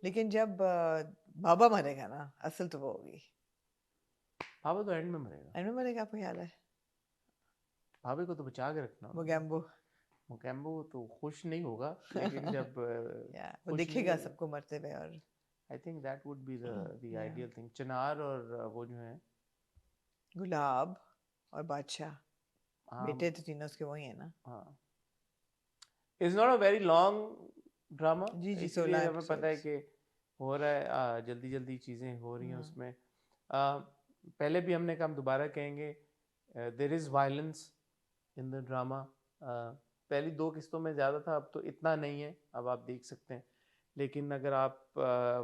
लेकिन जब बाबा मरेगा ना, असल तो वो होगी। बाबा तो एंड में मरेगा, आपको ख्याल है? भाभी को तो बचा के रखना। मोगैम्बो तो खुश नहीं होगा, लेकिन जब वो देखेगा सबको मरते हुए, और I think that would be the ideal thing. Chinar और वो जो है गुलाब और बादशाह, बेटे तो तीनों उसके वही है ना। हाँ, it's not a very long drama. जी, हमें पता है कि हो रहा है, जल्दी जल्दी चीजें हो रही हैं उसमें। पहले भी हमने कहा, हम दोबारा कहेंगे, there is violence in the drama. पहली 2 किस्तों में ज़्यादा था, अब तो इतना नहीं है, अब आप देख सकते हैं। लेकिन अगर आप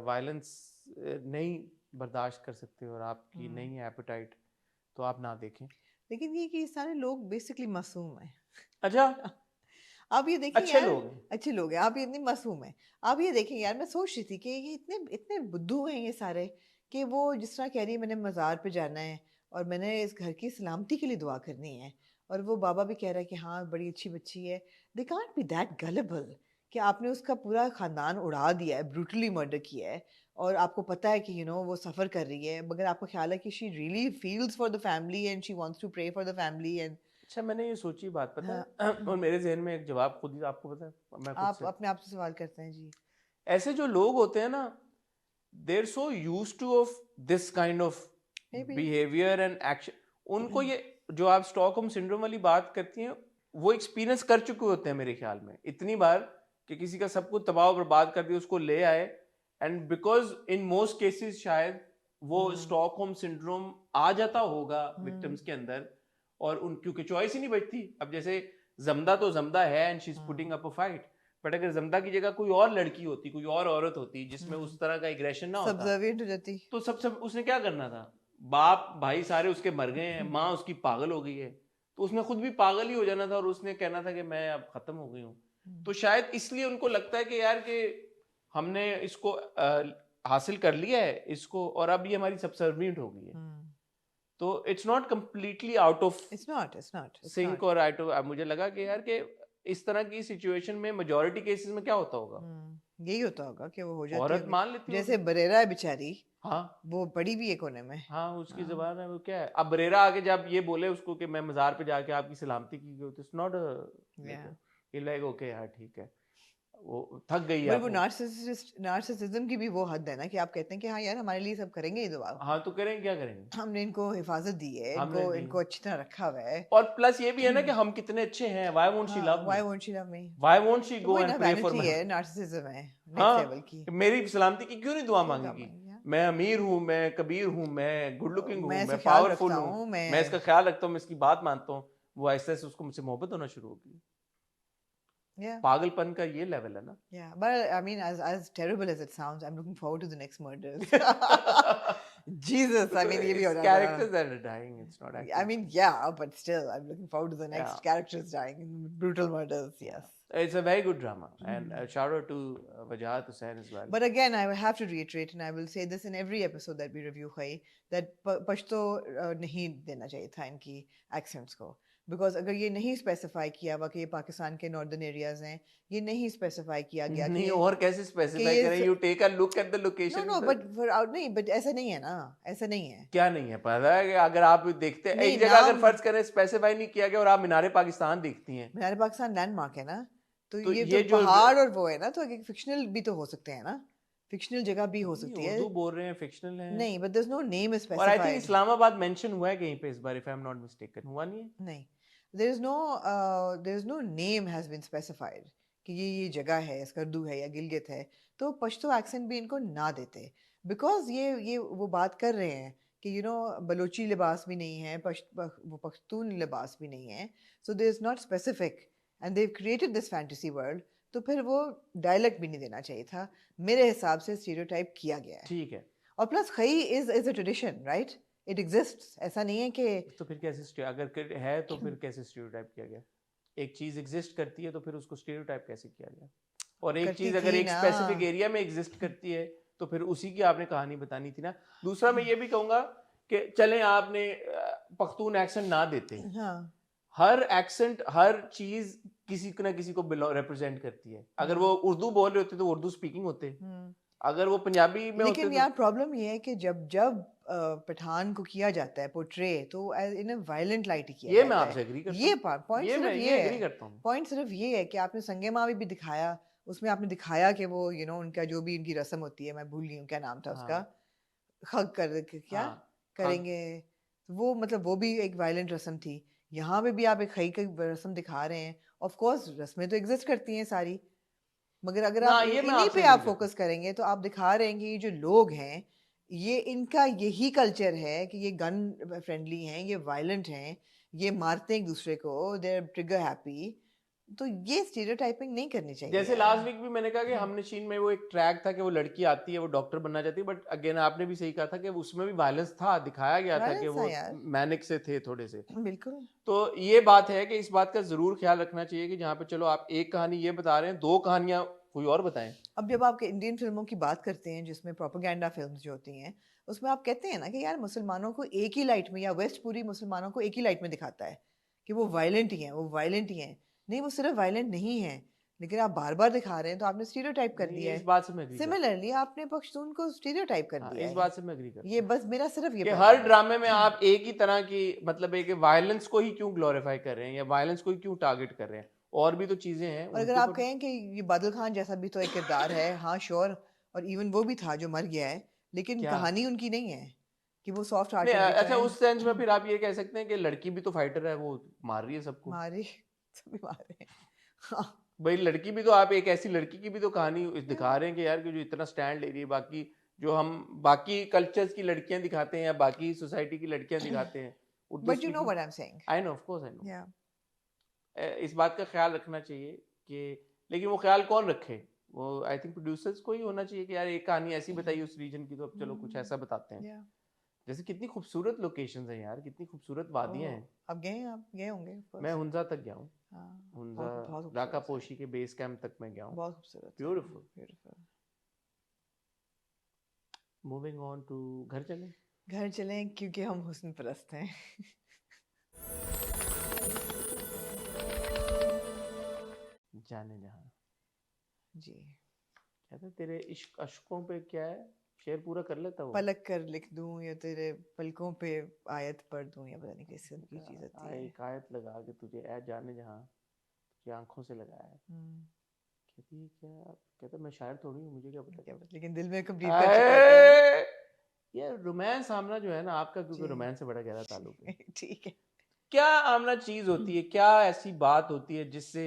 वायलेंस नहीं बर्दाश्त कर सकते हो और आपकी नहीं है एपेटाइट, तो आप ना देखें। लेकिन ये कि सारे लोग बेसिकली मासूम हैं। अच्छा, आप ये देखें अच्छे यार, लोग हैं। अच्छे लोग हैं, आप ये इतने मासूम हैं। आप ये देखें यार, मैं सोच रही थी कि ये इतने इतने बुद्धू हैं ये सारे, कि वो जिस तरह कह रही है मैंने मज़ार पे जाना है और मैंने इस घर की सलामती के लिए दुआ करनी है, और वो बाबा भी कह रहा है कि हाँ बड़ी अच्छी बच्ची है। दे कांट बी दैट गलेबल कि आपने उसका पूरा ख़ानदान उड़ा दिया है, ब्रूटली मर्डर किया है, और आपको पता है कि वो सफ़र कर रही है, मगर आपको ख्याल है कि she really feels for the family and she wants to pray for the family and. अच्छा, मैंने ये सोची बात, पता हाँ, है और मेरे जहन में एक जवाब खुद ही, आपको पता है, मैं खुद आप से, अपने आप से सवाल करते हैं जी। ऐसे जो लोग होते हैं ना, they're so used to of this kind of Maybe. behavior and action, उनको ये जो आप स्टॉकहोम सिंड्रोम वाली बात करती हैं, वो एक्सपीरियंस कर चुके होते हैं मेरे ख्याल में इतनी बार कि किसी का सब कुछ तबाह बर्बाद कर दिया, उसको ले आए, and because in most cases शायद वो स्टॉकहोम सिंड्रोम आ जाता होगा विक्टिम्स के अंदर, और उन क्योंकि चॉइस ही नहीं बचती। अब जैसे जमदा तो जमदा है and she is putting up a fight, but अगर जमदा की जगह कोई और लड़की होती, कोई और औरत होती जिसमें उस तरह का एग्रेशन ना होता, सब्जर्विएंट हो जाती, तो सब उसने क्या करना था? बाप भाई सारे उसके मर गए हैं, माँ उसकी पागल हो गई है, तो उसने खुद भी पागल ही हो जाना था और उसने कहना था कि मैं अब खत्म हो गई हूँ। तो शायद इसलिए उनको लगता है कि यार कि हमने इसको हासिल कर लिया है इसको, और अब ये हमारी सबसर्विएंट हो गई है। तो it's not completely out of sync और आउट ऑफ, मुझे लगा कि यार कि इस तरह की सिचुएशन में मेजॉरिटी केसेस में क्या होता होगा, यही होता होगा कि वो हो जाती औरत मान लेती है, जैसे बरेरा है बेचारी, हाँ वो पड़ी भी है कोने में, हाँ उसकी जबान है, वो क्या है, अब बरेरा आगे जब ये बोले उसको कि मैं मजार पे जाके आपकी सलामती की, तो इट्स नॉट लाइक ओके यार ठीक है, वो थक गई है। वो नार्सिसिज्म की भी वो हद है ना कि आप कहते हैं कि हाँ यार हमारे लिए सब करेंगे ये दुआ, हाँ तो करेंगे, क्या करेंगे, हमने इनको हिफाजत दी है, इनको अच्छी तरह रखा हुआ है, और प्लस ये भी है ना कि हम कितने अच्छे हैं, why won't she love me, why won't she go and pray for me, narcissism है नेक्स्ट लेवल की, मेरी सलामती की क्यों नहीं दुआ मांगेगी, मैं अमीर हूँ, मैं कबीर हूँ, मैं गुड लुकिंग हूँ, मैं पावरफुल हूँ, मैं इसका ख्याल रखता हूँ, मैं इसकी बात मानता हूँ, वो ऐसे ऐसे उसको मुझसे मोहब्बत होना शुरू होगी। पागलपन का ये लेवल है ना। But I mean, as terrible as it sounds, I'm looking forward to the next murders. Jesus, I mean, ये भी हो रहा है. Characters that are dying, it's not actually. I mean, yeah, but still, I'm looking forward to the next characters dying in brutal murders. Yes. It's a very good drama, and shout out to Wajahat Hussain as well. But again, I will have to reiterate, and I will say this in every episode that we review, that Pashto नहीं देना चाहिए था इनकी accents को. Because अगर ये नहीं specify किया हुआ कि ये पाकिस्तान के नॉर्दर्न एरियाज हैं, ये नहीं स्पेसिफाई किया गया नहीं, और कैसे स्पेसिफाई करें, you take a look at the location, no but for out नहीं, बट ऐसा नहीं है ना, ऐसा नहीं है, क्या नहीं है, पता है कि अगर आप देखते हैं एक जगह अगर फर्ज करें स्पेसिफाई नहीं किया गया और आप मीनारे पाकिस्तान देखती हैं, मीनारे पाकिस्तान लैंडमार्क है ना, तो ये जो पहाड़ और वो है ना, तो फिक्शनल भी तो हो सकते हैं ना, फिक्शनल जगह भी हो सकती है, उर्दू बोल रहे हैं फिक्शनल है नहीं, but there is no name specified, और आई थिंक इस्लामाबाद मेंशन हुआ है कहीं पे इस बार, if I am not mistaken, हुआ नहीं है, नहीं, there is no name has been specified कि ये जगह है, स्कर्दू है या गिलगित है, तो पश्तो एक्सेंट भी इनको ना देते, बिकॉज ये वो बात कर रहे हैं कि बलोची लिबास भी नहीं है, वो पख्तून लिबास भी नहीं है, so there is not specific and they've created this fantasy world, तो फिर वो डायलेक्ट भी नहीं देना चाहिए था, मेरे हिसाब से स्टीरियोटाइप किया गया है, ठीक है, और प्लस खई is a tradition, right, it exists, ऐसा नहीं है कि, तो फिर कैसे अगर है तो फिर कैसे स्टीरियोटाइप किया गया, एक चीज एग्जिस्ट करती है तो फिर उसको स्टीरियोटाइप कैसे किया गया, और एक चीज अगर एक स्पेसिफिक एरिया में एग्जिस्ट करती है तो फिर उसी की आपने कहानी बतानी थी ना। दूसरा मैं ये भी कहूंगा कि चलें आपने पख्तून एक्सेंट ना देते, हर एक्सेंट हर चीज किसी ना किसी को रिप्रेजेंट करती है, अगर वो उर्दू बोल रहे होते तो उर्दू स्पीकिंग होते, अगर वो पंजाबी में लेकिन यार प्रॉब्लम ये है कि जब पठान को किया जाता है पोर्ट्रे, तो इन अ वायलेंट लाइट ही किया ये मैं आपसे एग्री करता हूं, ये पॉइंट सिर्फ ये एग्री करता हूं, पॉइंट सिर्फ ये है कि आपने संगे मावी भी दिखाया, उसमें आपने दिखाया कि वो उनका जो भी इनकी रस्म होती है, मैं भूल गई हूँ क्या नाम था उसका, खग कर क्या करेंगे, वो मतलब वो भी एक वायलेंट रस्म थी, यहाँ पे भी आप एक खई की रस्म दिखा रहे हैं, ऑफ कोर्स रस्में तो एग्जिस्ट करती हैं सारी, मगर अगर आप इन्हीं पे आप फोकस करेंगे तो आप दिखा रहे हैं कि ये जो लोग हैं ये इनका यही कल्चर है कि ये गन फ्रेंडली हैं, ये वायलेंट हैं, ये मारते हैं एक दूसरे को, दे आर ट्रिगर हैप्पी, तो ये स्टीरियोटाइपिंग नहीं करनी चाहिए। जैसे लास्ट वीक भी मैंने कहा कि हमने शीन में वो एक ट्रैक था कि वो लड़की आती है, वो डॉक्टर बनना चाहती है, बट अगेन आपने भी सही कहा था कि उसमें भी वायलेंस था, दिखाया गया था कि वो मैनिक से थे थोड़े से। बिल्कुल। तो ये बात है कि इस बात का जरूर ख्याल रखना चाहिए कि जहाँ पे चलो आप एक कहानी ये बता रहे हैं, 2 कहानियां कोई और बताएं। अब जब आप इंडियन फिल्मों की बात करते हैं जिसमें प्रोपेगेंडा फिल्म्स जो होती हैं, उसमें आप कहते हैं ना कि यार मुसलमानों को एक ही लाइट में, या वेस्ट पूरी मुसलमानों को एक ही लाइट में दिखाता है कि वो वायलेंट ही हैं, वो वायलेंट ही हैं। नहीं, वो सिर्फ वायलेंट नहीं है, लेकिन आप बार बार दिखा रहे हैं तो आपने स्टीरियोटाइप कर दिया है। इस बात से मैं एग्री करता हूं। सिमिलरली आपने पख्तून को स्टीरियोटाइप कर दिया इस है। बात से मैं एग्री करता ये बस मेरा सिर्फ ये कि problem हर है। ड्रामे में आप एक ही तरह की, मतलब एक वायलेंस को ही क्यों ग्लोरीफाई कर रहे हैं या वायलेंस को ही क्यों टारगेट कर रहे हैं, और भी तो चीजें हैं और अगर आप कहें कि ये बादल खान जैसा भी तो एक किरदार है, हाँ श्योर, और इवन वो भी था जो मर गया है, लेकिन क्या? कहानी उनकी नहीं है कि वो सॉफ्ट नहीं, हार्टेड अच्छा उस सेंस में फिर आप ये कह सकते हैं कि लड़की भी तो फाइटर है, वो मार रही है सबको। मारे, सभी मारे। हाँ। भाई लड़की भी तो, आप एक ऐसी लड़की की भी तो कहानी दिखा रहे हैं कि यार कि जो इतना स्टैंड ले रही है, बाकी जो हम बाकी कल्चर्स की लड़कियां दिखाते हैं या बाकी सोसाइटी की लड़कियां दिखाते हैं, but you know what I am saying. I know, of course I know. या इस बात का ख्याल रखना चाहिए कि, लेकिन वो ख्याल कौन रखे? वो आई थिंक प्रोड्यूसर्स को ही होना चाहिए कि यार एक कहानी ऐसी बताइए उस रीजन की, तो अब चलो कुछ ऐसा बताते हैं। जैसे कितनी खूबसूरत लोकेशंस हैं यार, कितनी खूबसूरत वादियां हैं। आप गए होंगे of course। मैं हुंजा तक गया हूँ। हाँ, हुंजा, बहुत राका खूबसूरत पोशी के बेस कैंप तक मैं गया हूँ। बहुत खूबसूरत, beautiful. Beautiful. Moving on to, घर चलें? घर चलें क्योंकि हम हुस्न परस्त हैं। जाने जहां जी। कहते तेरे इश्क अशकों पे क्या है, शेर पूरा कर लेता वो। पलक कर लिख दूं या तेरे पलकों पे आयत पढ़ दूं, या पता नहीं कैसे की चीज होती है। एक आयत लगा के तुझे ऐ जाने जहां तुझे आंखों से लगाया है। कहती है क्या? कहता मैं शायर थोड़ी हूँ, मुझे क्या पता। लेकिन दिल में कंप्लीट कर चुका है। ये रोमांस आमना जो है ना आपका, क्योंकि रोमांस से बड़ा गहरा ताल्लुक है। ठीक है। क्या आमना चीज होती है, क्या ऐसी बात होती है जिससे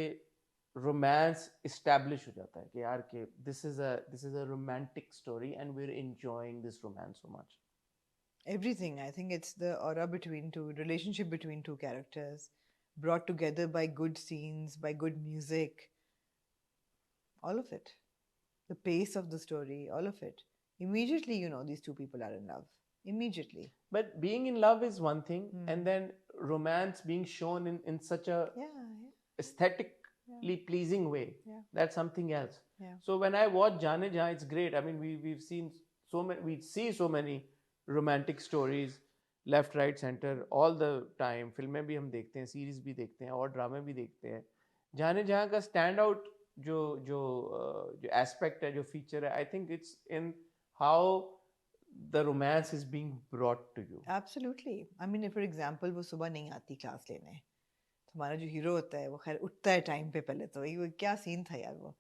रोमांस इस्टेब्लिश हो जाता है कि यार कि this is a romantic story and we are enjoying this romance so much? Everything. I think it's the aura between two, relationship between two characters, brought together by good scenes, by good music. All of it. The pace of the story, all of it. Immediately, you know, these two people are in love. Immediately. But being in love is one thing, and then romance being shown in such a aesthetically pleasing way, that's something else. So when I watch Jaane Jahan, it's great. I mean, we've seen so many, we see so many romantic stories left right center all the time. फिल्में भी हम देखते हैं, series भी देखते हैं और ड्रामे भी देखते हैं। जाने जहाँ का स्टैंड आउट जो जो जो एस्पेक्ट है, जो फीचर है, I think it's in how the romance is being brought to you. Absolutely. I mean, for example, वो सुबह नहीं आती क्लास लेने, हमारा जो हीरो होता है वो खैर उठता है टाइम पे। पहले तो ये क्या सीन था यार वो,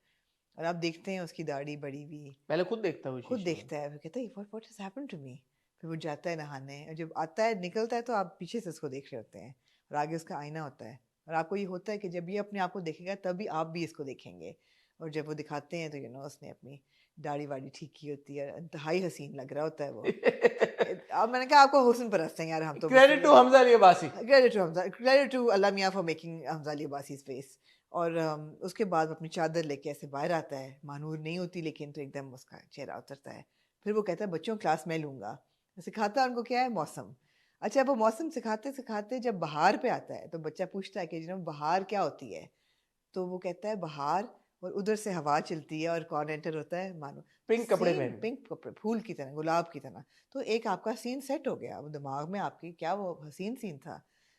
और आप देखते हैं उसकी दाढ़ी बड़ी हुई, पहले खुद देखता है, खुद देखता है, फिर कहता है what has happened to me. फिर वो जाता है नहाने, और जब आता है निकलता है तो आप पीछे से उसको देख रहे होते हैं, और आगे उसका आईना होता है, और आपको ये होता है कि जब ये अपने आप को देखेगा तभी आप भी इसको देखेंगे। और जब वो दिखाते हैं तो यू नो उसने अपनी दाढ़ी वाड़ी ठीक की होती है, इंतहाई हसीन लग रहा होता है वो। अब मैंने कहा आपको हुस्न परस्त हैं यार हम तो। Credit to Hamza Ali Abbasi, credit to Allah मियां for making Hamza Ali Abbasi's face. और उसके बाद अपनी चादर लेके ऐसे बाहर आता है, मानूर नहीं होती लेकिन, तो एकदम उसका चेहरा उतरता है। फिर वो कहता है बच्चों क्लास मैं लूँगा, सिखाता है उनको क्या है, मौसम। अच्छा, वो मौसम सिखाते सिखाते जब बहार पे आता है तो बच्चा पूछता है कि जनाब बहार क्या होती है, तो वो कहता है बहार, और उधर से हवा चलती है और कौन एंटर होता है, मानो पिंक कपड़े पहने, पिंक कपड़े, फूल की तरह, गुलाब की तरह। तो एक आपका सीन सेट हो गया वो दिमाग में आपकी, क्या वो हसीन सीन था।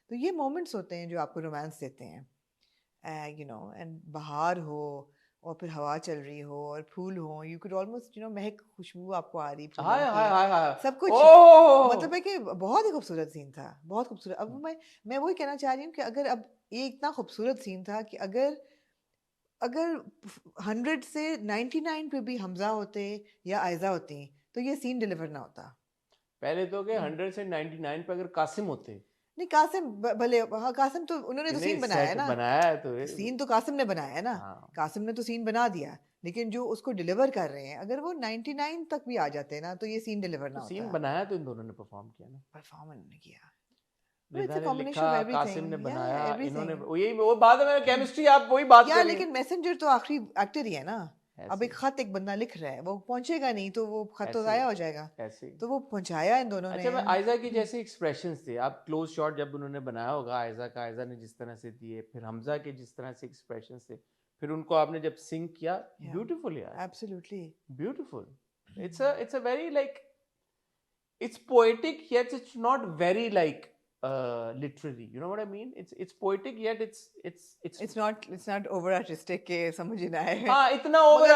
तो ये मोमेंट्स होते हैं जो आपको रोमांस देते हैं, यू नो। एंड बहार हो और फिर हवा चल रही हो और फूल हो, you could almost you know महक खुशबू आपको आ रही फूलों की, सब कुछ। मतलब है कि बहुत ही खूबसूरत सीन था, बहुत खूबसूरत। अब मैं वही कहना चाह रही हूँ कि अगर अब ये इतना खूबसूरत सीन था कि अगर 100 से 99 पे भी हमजा होते या आयजा होती तो ये सीन डिलीवर ना होता। पहले तो के 100 से 99 पे अगर कासिम होते, नहीं कासिम भले, हाँ कासिम तो उन्होंने तो सीन बनाया है ना, बनाया है तो सीन तो कासिम ने बनाया है ना। कासिम ने तो सीन बना दिया, लेकिन जो उसको डिलीवर कर रहे हैं अगर वो 99 तक भी आ जाते ना तो ये सीन डिलीवर ना होता। सीन बनाया तो इन दोनों ने परफॉर्म किया ना, परफॉर्म नहीं किया। रिधा ने लिखा, कासिम ने बनाया, इन्होंने everything. वो बात है, केमिस्ट्री आप वही बात कर रही हैं। लेकिन मैसेंजर तो आखिरी एक्टर ही है ना। अब एक खत एक बंदा लिख रहा है, वो पहुंचेगा नहीं तो वो खत तो जाया हो जाएगा, तो वो पहुंचाया इन दोनों ने। अच्छा, मैं आयजा की जैसे एक्सप्रेशंस थे, आप क्लोज शॉट जब उन्होंने बनाया होगा आयजा का, आयजा ने जिस तरह से दिए, फिर हमजा के जिस तरह से एक्सप्रेशंस थे, फिर उनको आपने जब सिंग किया, ब्यूटीफुल यार, absolutely ब्यूटीफul. It's a very like, it's poetic yet it's not very like literary, you know what I mean? It's poetic yet it's not over artistic के समझ ही ना आए। हाँ, इतना over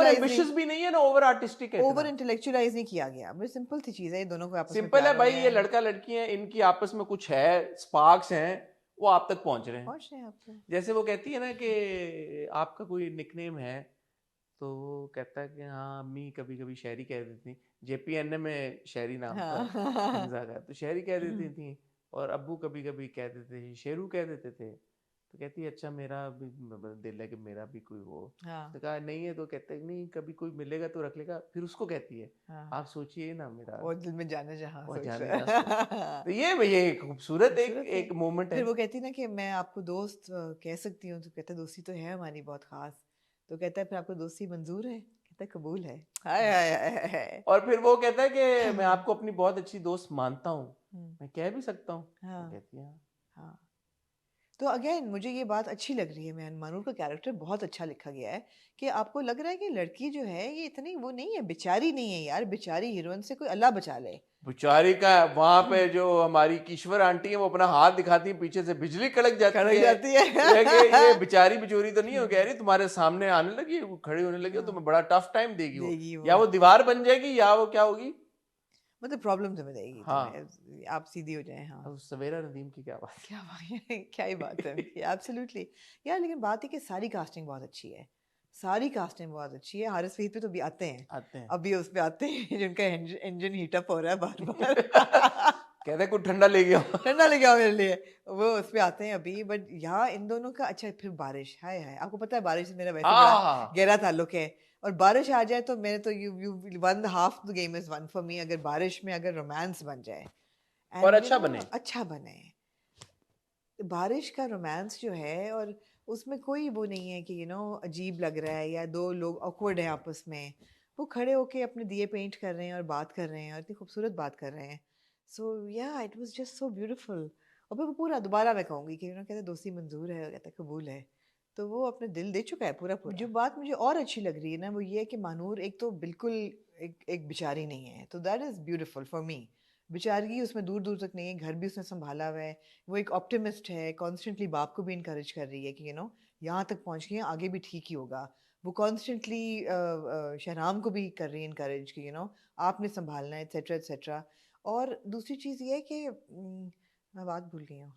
ambitious भी नहीं है ना over artistic है, over intellectualize नहीं किया गया, बड़ी सिंपल सी चीज है, ये दोनों को आपस में सिंपल है भाई, ये लड़का लड़की है, इनकी आपस में कुछ है, स्पार्क्स हैं, वो आप तक पहुंच रहे हैं आप तक। जैसे वो कहती है ना कि आपका कोई निकनेम है, तो वो कहता है कि हाँ अम्मी कभी कभी शायरी कह देती, JPN में शायरी नाम था हमजा का, तो शायरी कह देती थी, और अब्बू कभी कभी कह देते थे, शेरू कह देते थे, तो कहती है अच्छा मेरा भी दिल है कि मेरा भी कोई हो, तो कहा नहीं है, तो कहते हैं नहीं कभी कोई मिलेगा तो रख लेगा, फिर उसको कहती है आप सोचिए ना मेरा वो दिल में जाने जहाँ तो ये खूबसूरत एक मोमेंट है। फिर वो कहती ना कि मैं आपको दोस्त कह सकती हूँ, तो कहता दोस्ती तो है हमारी बहुत खास, तो कहता है फिर आपको दोस्ती मंजूर है, कहता है कबूल है। हाय और फिर वो कहता है कि मैं आपको अपनी बहुत अच्छी दोस्त मानता हूँ, मैं कह भी सकता हूँ, कहती है हाँ। तो अगेन मुझे ये बात अच्छी लग रही है, मैं मानूर का कैरेक्टर बहुत अच्छा लिखा गया है, कि आपको लग रहा है कि लड़की जो है ये इतनी वो नहीं है, बेचारी नहीं है यार, बेचारी हीरोइन से कोई अल्लाह बचा ले। बेचारी का वहां पे जो हमारी किश्वर आंटी है वो अपना हाथ दिखाती है, पीछे से बिजली कड़क जाती है ये बेचारी बिचोरी तो नहीं हो, कह रही तुम्हारे सामने आने लगी, खड़ी होने लगी, तुम्हें बड़ा टफ टाइम देगी वो, या वो दीवार बन जाएगी या वो क्या होगी, मतलब प्रॉब्लम तुम्हें देगी। हाँ, आप सीधी हो जाए। हाँ, अब सवेरा नदीम की क्या बात क्या ही बात है एब्सोल्युटली यार। लेकिन बात है कि सारी कास्टिंग बहुत अच्छी है, सारी कास्टिंग बहुत अच्छी है। हारिस फहीद पे तो भी आते हैं अभी उस पे आते हैं जिनका इंजन हीटअप हो रहा है बार बार कहते हैं कुछ ठंडा ले गया मेरे लिए, वो उस पे आते हैं अभी। बट यहाँ इन दोनों का अच्छा, फिर बारिश, हाय आपको पता है बारिश से मेरा वैसे बड़ा गहरा ताल्लुक है, और बारिश आ जाए तो मेरे तो you one half the game is one for me. अगर बारिश में अगर रोमांस बन जाए और अच्छा बने, बारिश का रोमांस जो है, और उसमें कोई वो नहीं है कि अजीब लग रहा है या दो लोग ऑकवर्ड हैं आपस में, वो खड़े होके अपने दिए पेंट कर रहे हैं और बात कर रहे हैं, और इतनी खूबसूरत बात कर रहे हैं। सो या it was just so beautiful. और फिर वो पूरा दोबारा मैं कहूँगी कि कहते दोस्ती मंजूर है, कहता कबूल है, तो वो अपने दिल दे चुका है पूरा। जो बात मुझे और अच्छी लग रही है ना, वो ये है कि मानूर एक तो बिल्कुल एक बेचारी नहीं है, तो that is beautiful for me. बेचारगी उसमें दूर दूर तक नहीं है, घर भी उसने संभाला हुआ है, वो एक ऑप्टिमिस्ट है, कॉन्स्टेंटली बाप को भी इनकरेज कर रही है कि यहाँ तक पहुँच गए, आगे भी ठीक ही होगा। वो कॉन्स्टेंटली शहराम को भी कर रही है इनकरेज कि आपने संभालना है, एट्सेट्रा एट्सेट्रा। और दूसरी चीज़ ये है कि मैं बात भूल गई हूँ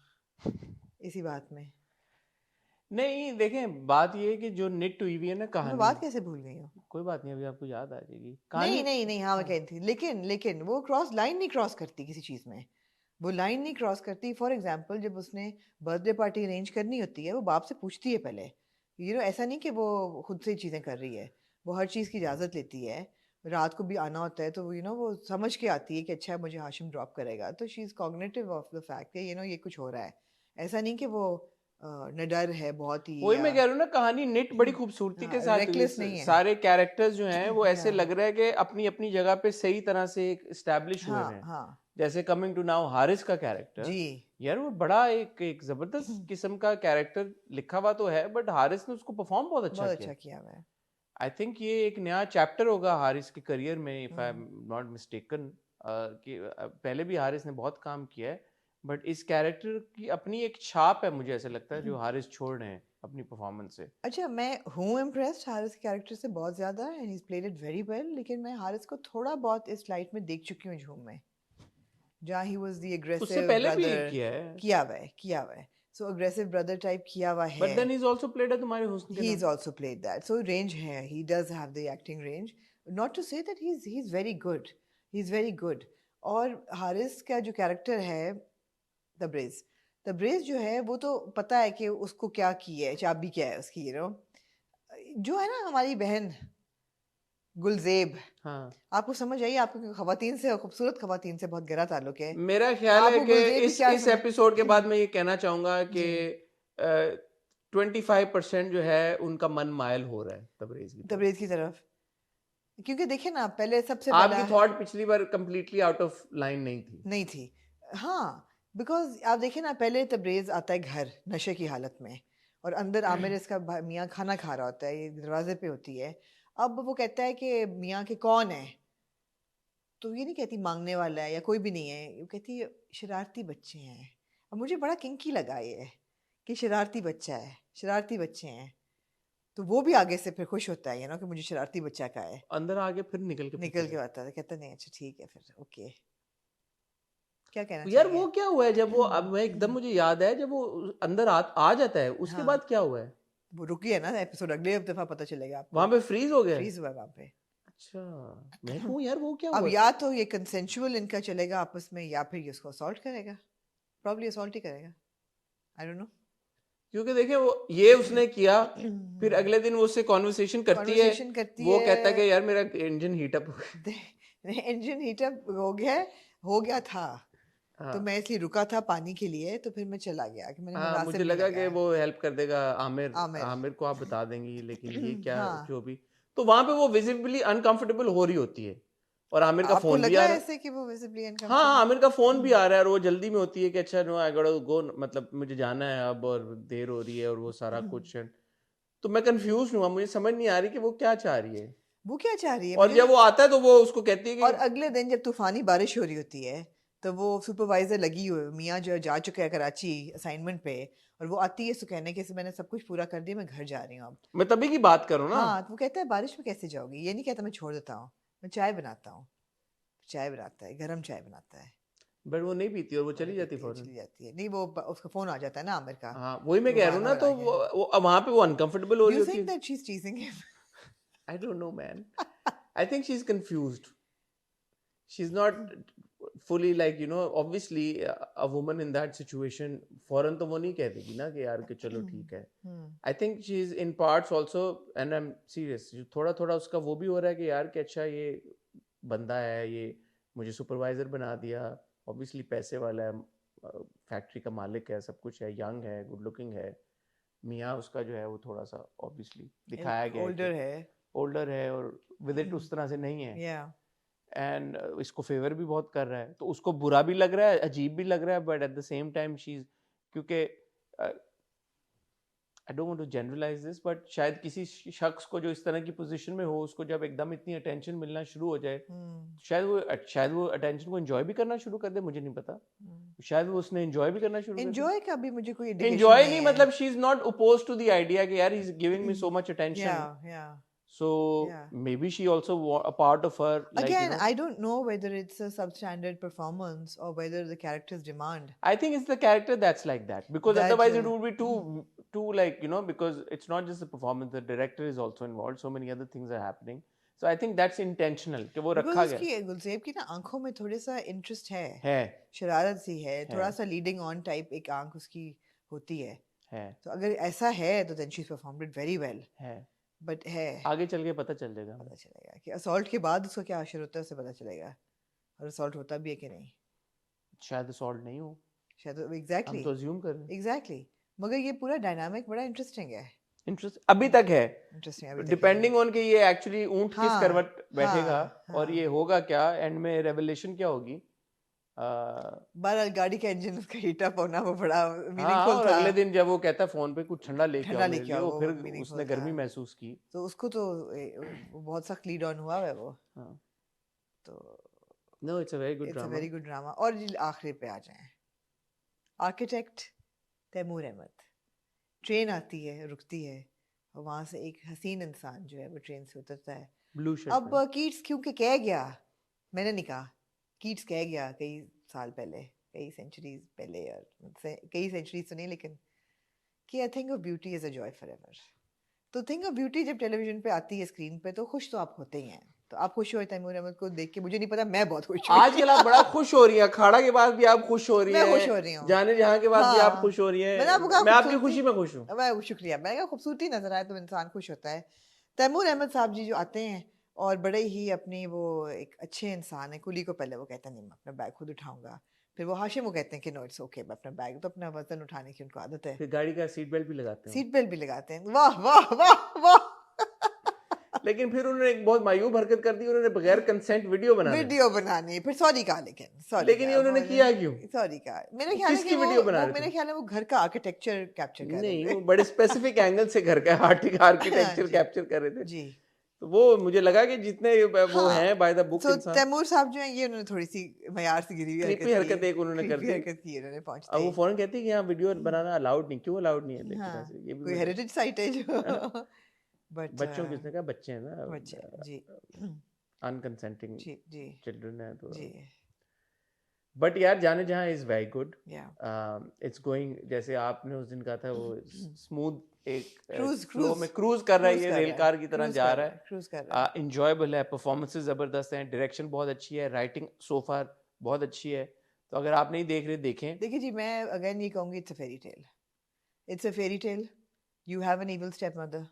इसी बात में। नहीं देखें, बात ये है कि जो निट हुई हुई है ना कहानी, मैं बात कैसे भूल गई हूँ, कोई बात नहीं, अभी आपको याद आ जाएगी कहानी। नहीं हाँ मैं कहती थी, लेकिन वो लाइन नहीं क्रॉस करती किसी चीज़ में, वो लाइन नहीं क्रॉस करती। फॉर एग्जाम्पल जब उसने बर्थडे पार्टी अरेंज करनी होती है, वो बाप से पूछती है पहले, ऐसा नहीं कि वो खुद से चीज़ें कर रही है, वो हर चीज़ की इजाज़त लेती है। रात को भी आना होता है तो वो समझ के आती है कि अच्छा मुझे हाशिम ड्रॉप करेगा, तो she is cognitive of the fact कि ये कुछ हो रहा है। ऐसा नहीं कि वो निडर है बहुत ही, वही मैं कह रहा हूँ ना, कहानी निट बड़ी खूबसूरती के साथ नहीं है। सारे कैरेक्टर्स जो हैं वो ऐसे लग रहा है कि अपनी अपनी जगह पे सही तरह से एस्टैब्लिश हुए हैं। जैसे कमिंग टू नाउ हारिस का कैरेक्टर जी यार, वो बड़ा एक जबरदस्त किस्म का कैरेक्टर लिखा हुआ तो है, बट हारिस ने उसको परफॉर्म बहुत अच्छा किया हुआ है। आई थिंक ये एक नया चैप्टर होगा हारिस के करियर में, if I am not mistaken, कि पहले भी हारिस ने बहुत काम किया है, बट इस कैरेक्टर की अपनी एक छाप है, मुझे ऐसा लगता है, जो हारिस छोड़ रहे हैं अपनी परफॉर्मेंस से। अच्छा, मैं हूँ इम्प्रेस्ड हारिस के कैरेक्टर से बहुत ज़्यादा, and he played it very well. लेकिन मैं हारिस को थोड़ा बहुत इस लाइट में देख चुकी हूँ झूम में, जहाँ ही वाज द एग्रेसिव, उससे पहले भी किया हुआ है सो अग्रेसिव ब्रदर टाइप किया हुआ है। But then he is also played तुम्हारे हुस्न के नाम, he is also played that, so range है, he does have the acting range, not to say that he is very good, he is very good. और हारिस का जो character है तब्रेज़ जो है, वो तो पता है कि उसको क्या की है, चाबी क्या है उसकी, जो है ना हमारी बहन, गुलजेब, हाँ, आपको समझ आई? आपको खवातीन से, खूबसूरत खवातीन से बहुत गहरा ताल्लुक है। मेरा ख्याल है आपको कि गुलजेब की क्या इस समझ? एपिसोड के बाद मैं ये कहना चाहूंगा कि जी 25% जो है उनका मन मायल हो रहा है तबरेज की तरफ। तबरेज की तरफ, क्योंकि देखिए ना, पहले सबसे आपकी पहला थॉट पिछली बार कंप्लीटली आउट ऑफ लाइन नहीं थी। नहीं थी। हाँ, बिकॉज आप देखिए ना, पहले तबरेज आता है घर नशे की हालत में, और अंदर आमिर इसका मियाँ खाना खा रहा होता है, ये दरवाजे पे होती है। अब वो कहता है कि मियाँ के कौन है, तो ये नहीं कहती मांगने वाला है या कोई भी नहीं है, ये कहती है शरारती बच्चे हैं। अब मुझे बड़ा किंकी लगा ये कि शरारती बच्चा है, शरारती बच्चे हैं, तो वो भी आगे से फिर खुश होता है कि मुझे शरारती बच्चा का है। अंदर आगे फिर निकल के आता है, कहता नहीं अच्छा ठीक है फिर, ओके। क्या कहना यार चाहिए? वो क्या हुआ है जब वो, अब मैं एकदम मुझे याद है जब वो अंदर आ जाता है, उसके हाँ, बाद क्या हुआ है? वो रुकी है ना एपिसोड, अगले दफा पता चलेगा आपको। वहां पे फ्रीज हो गया? फ्रीज हुआ वहां पे। अच्छा, मैं कहूँ यार वो क्या अब हुआ? या तो ये कंसेंशुअल इनका चलेगा आपस में, या फिर ये उसको असॉल्ट करेगा, प्रॉब्ली असॉल्ट ही करेगा, आई डोंट नो। क्योंकि देखिए वो ये उसने किया, फिर अगले दिन वो उससे कॉन्वर्सेशन करती है, वो कहता है कि यार मेरा इंजन हीट अप हो गया। इंजन हीटअप हो गया था, तो हाँ मैं इसलिए रुका था पानी के लिए, तो फिर मैं चला गया कि मैंने हाँ, मुनासिब मुझे नहीं लगा लगा कि है। वो हेल्प कर देगा आमिर आमिर आमिर को आप बता देंगी, लेकिन ये क्या हाँ, जो भी। तो वहां पे वो विजिबली अनकंफर्टेबल हो रही होती है, और आमिर का आपको फोन भी लगा आ रहा है। ऐसे कि वो विजिबली हाँ अनकंफर्टेबल? आमिर का फोन भी आ रहा है, और वो जल्दी में होती है कि अच्छा no I got to go, मतलब मुझे जाना है अब और देर हो रही है और वो सारा कुछ है। तो मैं कंफ्यूज हुआ, मुझे समझ नहीं आ रही कि वो क्या चाह रही है। वो क्या चाह रही है और जब वो आता है तो वो उसको कहती है और कि अगले दिन जब तूफानी बारिश हो रही होती है, तो वो सुपरवाइजर लगी हुई, मियाँ जो जा चुका है कराची असाइनमेंट पे, और वो आती है, उसको कहने के मैंने सब कुछ पूरा कर दिया, मैं घर जा रही हूँ अब। मैं तभी की बात करूँ ना। हाँ, तो वो कहता है बारिश में कैसे जाओगी, ये नहीं कहता मैं छोड़ देता हूँ, मैं चाय बनाता हूँ। चाय बनाता है, गरम चाय बनाता है, बट वो नहीं पीती और वो वो चली नहीं जाती पीती है, फौरन। चली जाती है। नहीं, वो उसका फोन आ जाता है ना आमिर का, हाँ वही मैं वो कह रहा हूँ ना, बार-बार तो आके। वो वहां पे वो अनकंफर्टेबल हो डू रही यू होती थिंक है। That she is टीजिंग him? I don't know man, I think she is confused, she is not fully like obviously a woman in that situation फौरन तो वो नहीं कह देगी ना कि यार कि चलो ठीक है। I think she is in parts also, and I am serious, थोड़ा थोड़ा उसका वो भी हो रहा है कि यार कि अच्छा ये बंदा है, ये मुझे सुपरवाइजर बना दिया, ऑब्वियसली पैसे वाला है, फैक्ट्री का मालिक है, सब कुछ है, यंग है, गुड लुकिंग है। मियाँ उसका जो है वो थोड़ा सा ऑब्वियसली दिखाया गया है कि ओल्डर है और विद इट उस तरह से नहीं है, एंड इसको फेवर भी बहुत कर रहा है, तो उसको बुरा भी लग रहा है, अजीब भी लग रहा है, but at the same time she is, क्योंकि I don't want to generalise this, but शायद किसी शख्स को जो इस तरह की पोजीशन में हो, उसको जब एकदम इतनी अटेंशन मिलना शुरू हो जाए, शायद वो अटेंशन को एंजॉय भी करना शुरू कर दे, मुझे नहीं पता, शायद वो उसने एंजॉय भी करना शुरू कर दिया। एंजॉय का भी मुझे कोई इंडिकेशन एंजॉय नहीं, मतलब she is not opposed to the idea कि यार he is giving me so much attention, so maybe she also a part of her, like, again I don't know whether it's a substandard performance or whether the character's demand. I think it's the character that's like that, because That, otherwise it would be too like, because it's not just the performance, the director is also involved, so many other things are happening, so I think that's intentional कि वो रखा गया। उसकी गुलजेब की ना आंखों में थोड़ा सा इंटरेस्ट है, शरारत सी है, थोड़ा सा लीडिंग ऑन टाइप एक आंख उसकी होती है, तो अगर ऐसा है तो then she's performed it very well है, बट है आगे चल के पता चलेगा कि असॉल्ट के बाद उसका क्या असर होता है, उससे पता चलेगा, और असॉल्ट होता भी है कि नहीं। शायद असॉल्ट नहीं हो, शायद एग्जैक्टली, हम तो अज्यूम कर रहे हैं एग्जैक्टली, मगर ये पूरा डायनामिक बड़ा इंटरेस्टिंग है, इंटरेस्ट अभी तक है, डिपेंडिंग ऑन कि ये एक्चुअली ऊंट किस करवट बैठेगा, और ये होगा क्या एंड में, रेवलेशन क्या होगी। बहरहाल गाड़ी का इंजन उसका हीट अप होना वो बड़ा मीनिंगफुल और था। अगले दिन जब वो कहता फोन पे कुछ ठंडा लेके आओ, वो फिर उसने गर्मी महसूस की, तो उसको तो बहुत सख्त लीड ऑन हुआ है वो। तो no it's a very good drama. और आखिरी पे आ जाएं, आर्किटेक्ट तैमूर अहमद, ट्रेन आती है, रुकती है, और वहां से एक हसीन इंसान जो है वो ट्रेन से उतरता है, ब्लू शर्ट। अब कीट्स क्योंकि कह गया, मैंने नहीं कहा, कीट्स कह गया कई साल पहले, कई सेंचुरीज पहले, और कई सेंचुरीज तो नहीं, लेकिन कि I think of beauty is a joy forever. तो थिंक ऑफ ब्यूटी जब टेलीविजन पे आती है स्क्रीन पे, तो खुश तो आप होते ही हैं, तो आप खुश हुए तैमूर अहमद को देख के? मुझे नहीं पता, मैं बहुत खुश हूँ। आजकल आप बड़ा खुश हो रही हैं, अखाड़ा के बाद भी आप खुश हो रही हैं, मैं खुश हो रही हूँ, जाने जहाँ के बाद भी आप खुश हो रही हैं, मैं आपकी खुशी में खुश हूँ। मैं शुक्रिया, मैंने कहा खूबसूरती नजर आए तो इंसान खुश होता है। तैमूर अहमद साहब जी जो आते हैं, और बड़े ही अपनी वो एक अच्छे इंसान है। कुली को पहले वो कहते हैं नहीं मैं अपना बैग खुद उठाऊंगा, फिर वो हाशिम को कहते हैं कि नो इट्स ओके मैं अपना बैग, तो अपना वजन उठाने की उनको आदत है। फिर गाड़ी का सीट बेल्ट भी लगाते हैं। सीट बेल्ट भी लगाते हैं, वाह वाह वाह वाह। लेकिन फिर उन्होंने एक बहुत मायूब हरकत कर दी, उन्होंने बगैर कंसेंट वीडियो बनानी, फिर सॉरी कहा, लेकिन सॉरी, लेकिन ये उन्होंने किया क्यों? सॉरी कहा। मेरे ख्याल है कि मेरे ख्याल है वो घर का आर्किटेक्चर कैप्चर कर रहे थे। नहीं, वो बड़े स्पेसिफिक एंगल से घर का आर्किटेक्चर कैप्चर कर रहे थे जी। तो वो मुझे लगा कि जितने वो हैं बाय द बुक इंसान। तैमूर साहब जो हैं ये उन्होंने थोड़ी सी मयार से गिरी हुई हरकत एक उन्होंने कर दी। उन्होंने पहुंचते अब वो फौरन कहती है कि यहाँ वीडियो बनाना अलाउड नहीं, क्यों अलाउड नहीं है? लेकिन हाँ, ऐसे ये भी कोई हेरिटेज साइट है जो बट बच्चों किसने कहा, बच्चे हैं ना, बच्चे जी, अनकंसेंटिंग जी जी चिल्ड्रन है तो जी। बट यार जाने जहाँ इज वेरी गुड, या इट्स गोइंग, जैसे आपने उस दिन कहा था वो स्मूथ एक फ्लो में क्रूज कर रहा है, ये रेल कार की तरह जा रहा है, क्रूज कर रहा है, इंजॉयबल है, परफॉर्मेंसेस जबरदस्त हैं, डायरेक्शन बहुत अच्छी है, राइटिंग सो फार बहुत अच्छी है। तो अगर आप नहीं देख रहे देखें। देखिए जी, मैं अगेन ये कहूंगी it's a fairy tale, it's a fairy tale. You have an evil step mother,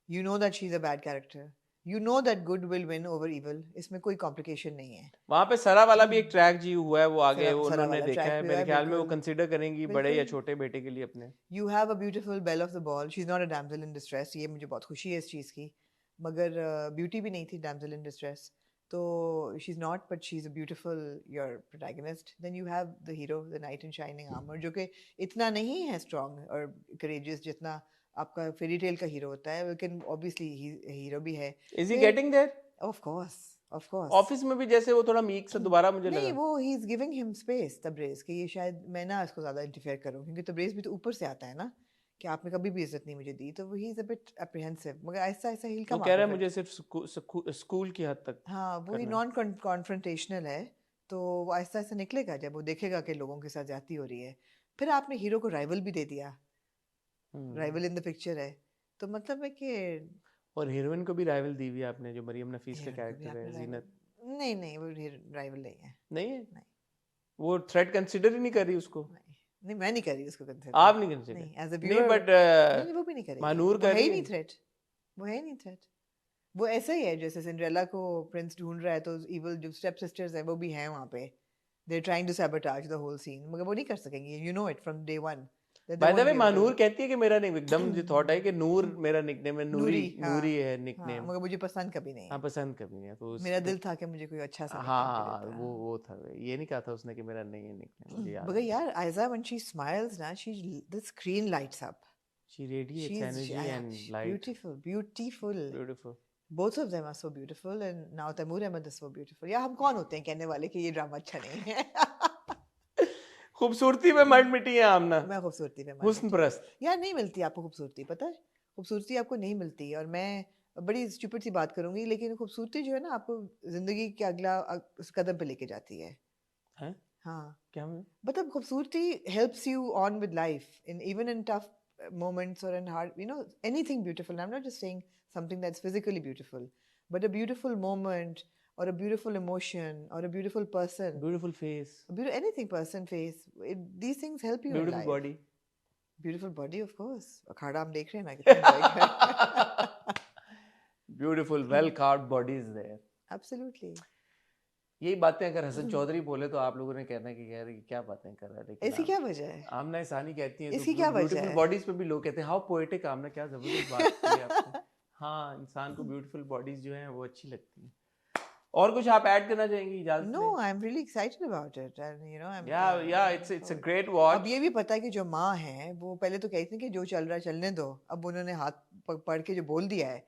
you know that she's a bad character, you know that good will win over evil, इसमें कोई कॉम्प्लिकेशन नहीं है। वहाँ पे सरा वाला भी एक ट्रैक जी हुआ है, वो आगे वो उन्होंने देखा है, मेरे ख्याल में वो कंसीडर करेंगी बड़े या छोटे बेटे के लिए अपने। You have a beautiful belle of the ball, she's not a damsel in distress, ये मुझे बहुत खुशी है इस चीज़ की, मगर ब्यूटी भी नहीं थी damsel in distress, तो she's not, but she's a beautiful your protagonist. Then you have the hero, the knight in shining armor, जो कि इतना नहीं है strong और courageous जितना आपका फेरी टेल का हीरो होता है, लेकिन ऑब्वियसली हीरो भी है। Is he getting there? Of course, of course. Office में भी जैसे वो थोड़ा मीक से दोबारा मुझे लगा। नहीं, वो he is giving him space, Tabrez, कि ये शायद मैं ना इसको ज़्यादा इंटरफेयर करूं, क्योंकि तब्रेज़ भी तो ऊपर से आता है ना, कि आपने कभी भी इज्जत नहीं मुझे दी, तो he is a bit apprehensive, मगर ऐसा ऐसा हील का वो कह रहा है मुझे सिर्फ स्कूल की हद तक। हाँ, वो ही नॉन कॉन्फ्रंटेशनल है, तो वो ऐसा ऐसा निकलेगा जब वो देखेगा कि लोगों के साथ ज्यादती हो रही है। फिर आपने हीरो को राइवल भी दे दिया, राइवल इन द पिक्चर है, तो मतलब है कि और हीरोइन को भी राइवल दी हुई आपने, जो मरियम नफीस का कैरेक्टर है जीनत। नहीं नहीं, वो राइवल नहीं है। नहीं है? नहीं, वो थ्रेट कंसीडर ही नहीं कर रही उसको। नहीं, मैं नहीं कर रही उसको कंसीडर। आप नहीं कंसीडर? नहीं, एज अ व्यूअर बट नहीं, वो भी नहीं करेगी। मानूर कर रही है। वो है नहीं थ्रेट। वो ऐसा ही है जैसे सिंड्रेला को प्रिंस ढूंढ रहा है, तो इविल जो स्टेप सिस्टर्स हैं वो भी हैं वहाँ पे, they are trying to sabotage the whole scene, मगर वो नहीं कर सकेंगी, you know it from day one. By the way मानूर कहती है कि मेरा एकदम मुझे थॉट है कि नूर मेरा निकनेम है, नूरी है निकनेम, मगर मुझे पसंद कभी नहीं। हाँ, पसंद कभी नहीं है, तो मेरा दिल था कि मुझे कोई अच्छा सा हाँ, वो था, ये नहीं कहा था उसने कि मेरा नहीं है निकनेम, मुझे याद। मगर यार आयजा व्हेन शी स्माइल्स ना, she the screen lights up, she radiates energy and light, beautiful. Both of them are so beautiful, and now Taimur Ahmed is so beautiful. या हम कौन होते हैं कहने वाले कि ये ड्रामा अच्छा नहीं है। खूबसूरती में मट मिटी है आमना। मैं खूबसूरती में हुस्न परस्त यार नहीं मिलती आपको खूबसूरती, पता है खूबसूरती आपको नहीं मिलती, और मैं बड़ी स्टूपिड सी बात करूंगी, लेकिन खूबसूरती जो है ना आपको जिंदगी के अगला उस कदम पे लेके जाती है। हाँ, क्या मतलब खूबसूरती helps you on with life, in even in tough moments or in hard, you know, anything beautiful. I'm not just saying something that's physically beautiful, but a beautiful moment or a beautiful emotion or a beautiful person, beautiful face, anything, person, face, these things help you in life. Beautiful body, of course. अखाड़ा हम देख रहे हैं ना कितना beautiful well carved body is there. Absolutely. यही बातें अगर हसन चौधरी बोले तो आप लोगों ने कहना है कि यार ये क्या बातें कर रहा है, लेकिन इसकी क्या वजह है? आमना इसानी कहती है, इसकी क्या वजह है? बॉडीज पे भी लोग कहते हैं हाउ पोएटिक आमना, क्या जबरदस्त बात की आपने। हाँ, इंसान को ब्यूटीफुल बॉडीज जो हैं वो अच्छी लगती हैं। और कुछ आप ऐड करना चाहेंगी? इजाजत? No, I'm really excited about it, and you know, it's a great watch. अब ये भी पता है कि जो माँ है वो पहले तो कहती थी कि जो चल रहा है चलने दो, अब उन्होंने हाथ पकड़ के जो बोल दिया है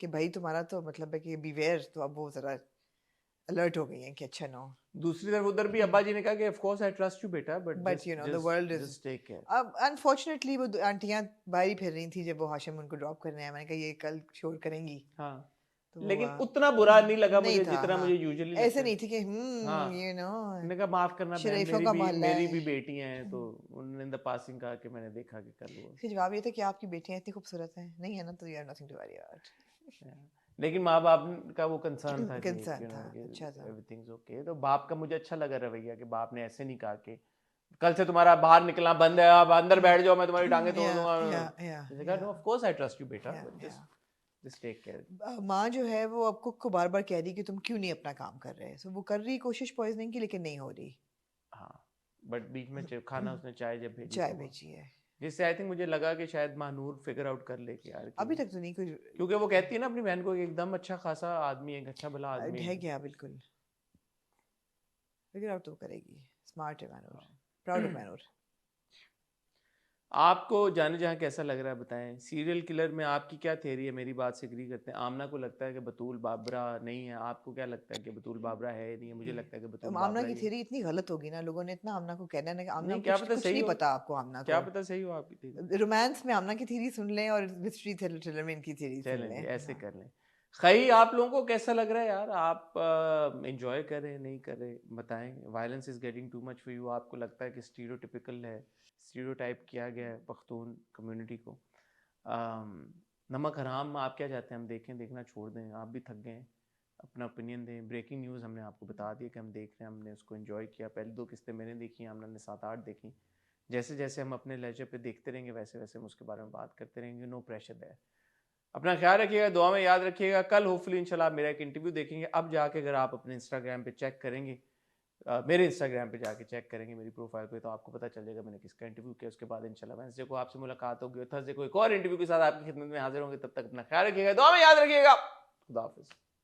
कि भाई तुम्हारा तो मतलब है कि बीवेयर, तो अब वो जरा अलर्ट हो गई हैं कि अच्छा नो। दूसरी तरफ उधर भी अब्बा जी ने कहा कि of course I trust you बेटा, but you know the world is, just take care. अब अनफॉर्चुनेटली वो आंटियां बाहर ही फिर रही थी जब वो हाशिम उनको ड्रॉप करने आया, मैंने कहा ये कल शोर करेंगी। हाँ, तो लेकिन उतना बुरा नहीं लगा मुझे जितना हाँ, मुझे यूजुअली ऐसे नहीं थी कि यू नो, मैंने कहा माफ करना बहन, मेरी भी बेटी हैं, तो उन्होंने इन द पासिंग कहा कि मैंने देखा कि कल वो, फिर जवाब ये था कि आपकी बेटियां इतनी खूबसूरत हैं, नहीं है ना, तो you have nothing to worry about. लेकिन माँ बाप का वो कंसर्न था, अच्छा था, एवरीथिंग्स ओके। तो बाप का मुझे अच्छा लगा रवैया कि बाप ने ऐसे नहीं कहा कि कल से तुम्हारा बाहर निकलना बंद है, आप अंदर बैठ जाओ, मैं तुम्हारी टांगे तोड़ दूंगा। No, of course I trust you बेटा, Just take care. माँ जो है वो अब कुक को बार बार कह रही कि तुम क्यों नहीं अपना काम कर रहे, सो वो कर रही कोशिश पॉइजनिंग की, लेकिन नहीं हो रही। हाँ, बट बीच में खाना उसने चाय जब भेजी, चाय भेजी है, जिससे आई थिंक मुझे लगा कि शायद महानूर फिगर आउट कर ले कि यार अभी तक तो नहीं कोई, क्योंकि वो कहती है ना अपनी बहन को कि एकदम अच्छा खासा आदमी है, अच्छा भला आदमी है क्या, बिल्कुल फिगर आउट तो करेगी, स्मार्ट है मैनूर, प्राउड ऑफ मैनूर। आपको जाने जहाँ कैसा लग रहा है बताएं। सीरियल किलर में आपकी क्या थ्योरी है? मेरी बात से एग्री करते हैं। आमना को लगता है कि बतूल बाबरा नहीं है, आपको क्या लगता है कि बतूल बाबरा है नहीं है? मुझे लगता है कि बतूल आमना बाबरा की थ्योरी इतनी गलत होगी ना, लोगों ने इतना आमना को कहना है, आमना नहीं, क्या पता कुछ सही नहीं हो, पता आपको आमना को, क्या पता सही हो आपकी थ्योरी। रोमांस में आमना की थ्योरी सुन लें और मिस्ट्री थ्रिलर में इनकी थ्योरी सुन चलें लें। ऐसे कर लें। खई, आप लोगों को कैसा लग रहा है यार? आप एंजॉय कर रहे हैं नहीं कर रहे बताएं। Violence is getting too much for you? आपको लगता है कि स्टीरियोटिपिकल है, स्टीरियोटाइप किया गया है पख्तून कम्युनिटी को? नमक हराम आप क्या चाहते हैं हम देखें, देखना छोड़ दें? आप भी थक गए, अपना ओपिनियन दें। ब्रेकिंग न्यूज़ हमने आपको बता दिया कि हम देख रहे हैं, हमने उसको एंजॉय किया। पहले 2 किस्तें मैंने देखी, हमने 7-8 देखी। जैसे जैसे हम अपने लेजर पे देखते रहेंगे वैसे वैसे हम उसके बारे में बात करते रहेंगे। No pressure there. अपना ख्याल रखिएगा, दुआ में याद रखिएगा। कल होपफुली इंशाल्लाह मेरा एक इंटरव्यू देखेंगे। अब जाके अगर आप अपने इंस्टाग्राम पे चेक करेंगे, मेरे इंस्टाग्राम पे जाके चेक करेंगे मेरी प्रोफाइल पे, तो आपको पता चल जाएगा मैंने किसका इंटरव्यू किया। उसके बाद इंशाल्लाह वेडनेसडे को आपसे मुलाकात होगी और थर्सडे को एक और इंटरव्यू के साथ आपकी खिदमत में हाजिर होंगे। तब तक अपना ख्याल रखिएगा, दुआ में याद रखिएगा। खुदा हाफिज़।